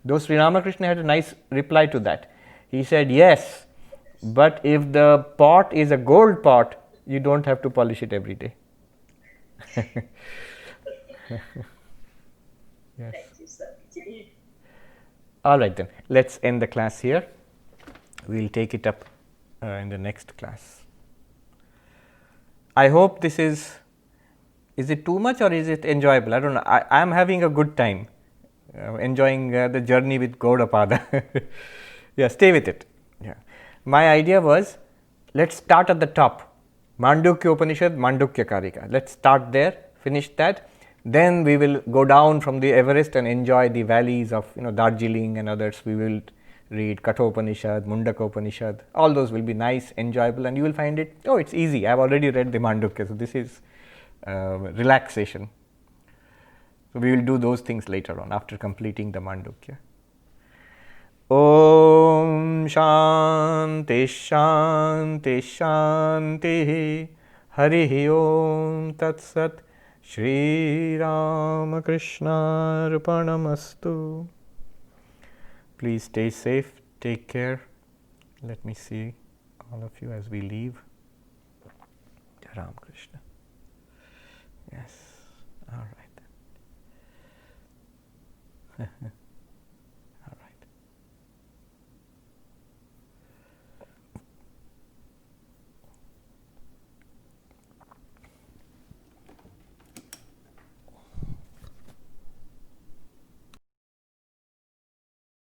Though Sri Ramakrishna had a nice reply to that. He said, yes, but if the pot is a gold pot, you don't have to polish it every day. Yes. Thank you, Swamiji. All right then, let's end the class here. We'll take it up in the next class. I hope this is it too much or is it enjoyable? I don't know. I am having a good time, enjoying the journey with Gaudapada. Yeah, stay with it. Yeah. My idea was, let's start at the top. Mandukya Upanishad, Mandukya Karika. Let's start there, finish that. Then we will go down from the Everest and enjoy the valleys of Darjeeling and others. We will read Katha Upanishad, Mundaka Upanishad. All those will be nice, enjoyable, and you will find it, oh, it's easy. I have already read the Mandukya, so this is relaxation. So we will do those things later on after completing the Mandukya. Om Shanti Shanti Shanti Harihi Om Tat Sat Shri Ramakrishna Arpanamastu. Please stay safe, take care. Let me see all of you as we leave. Ram Krishna. Yes, all right.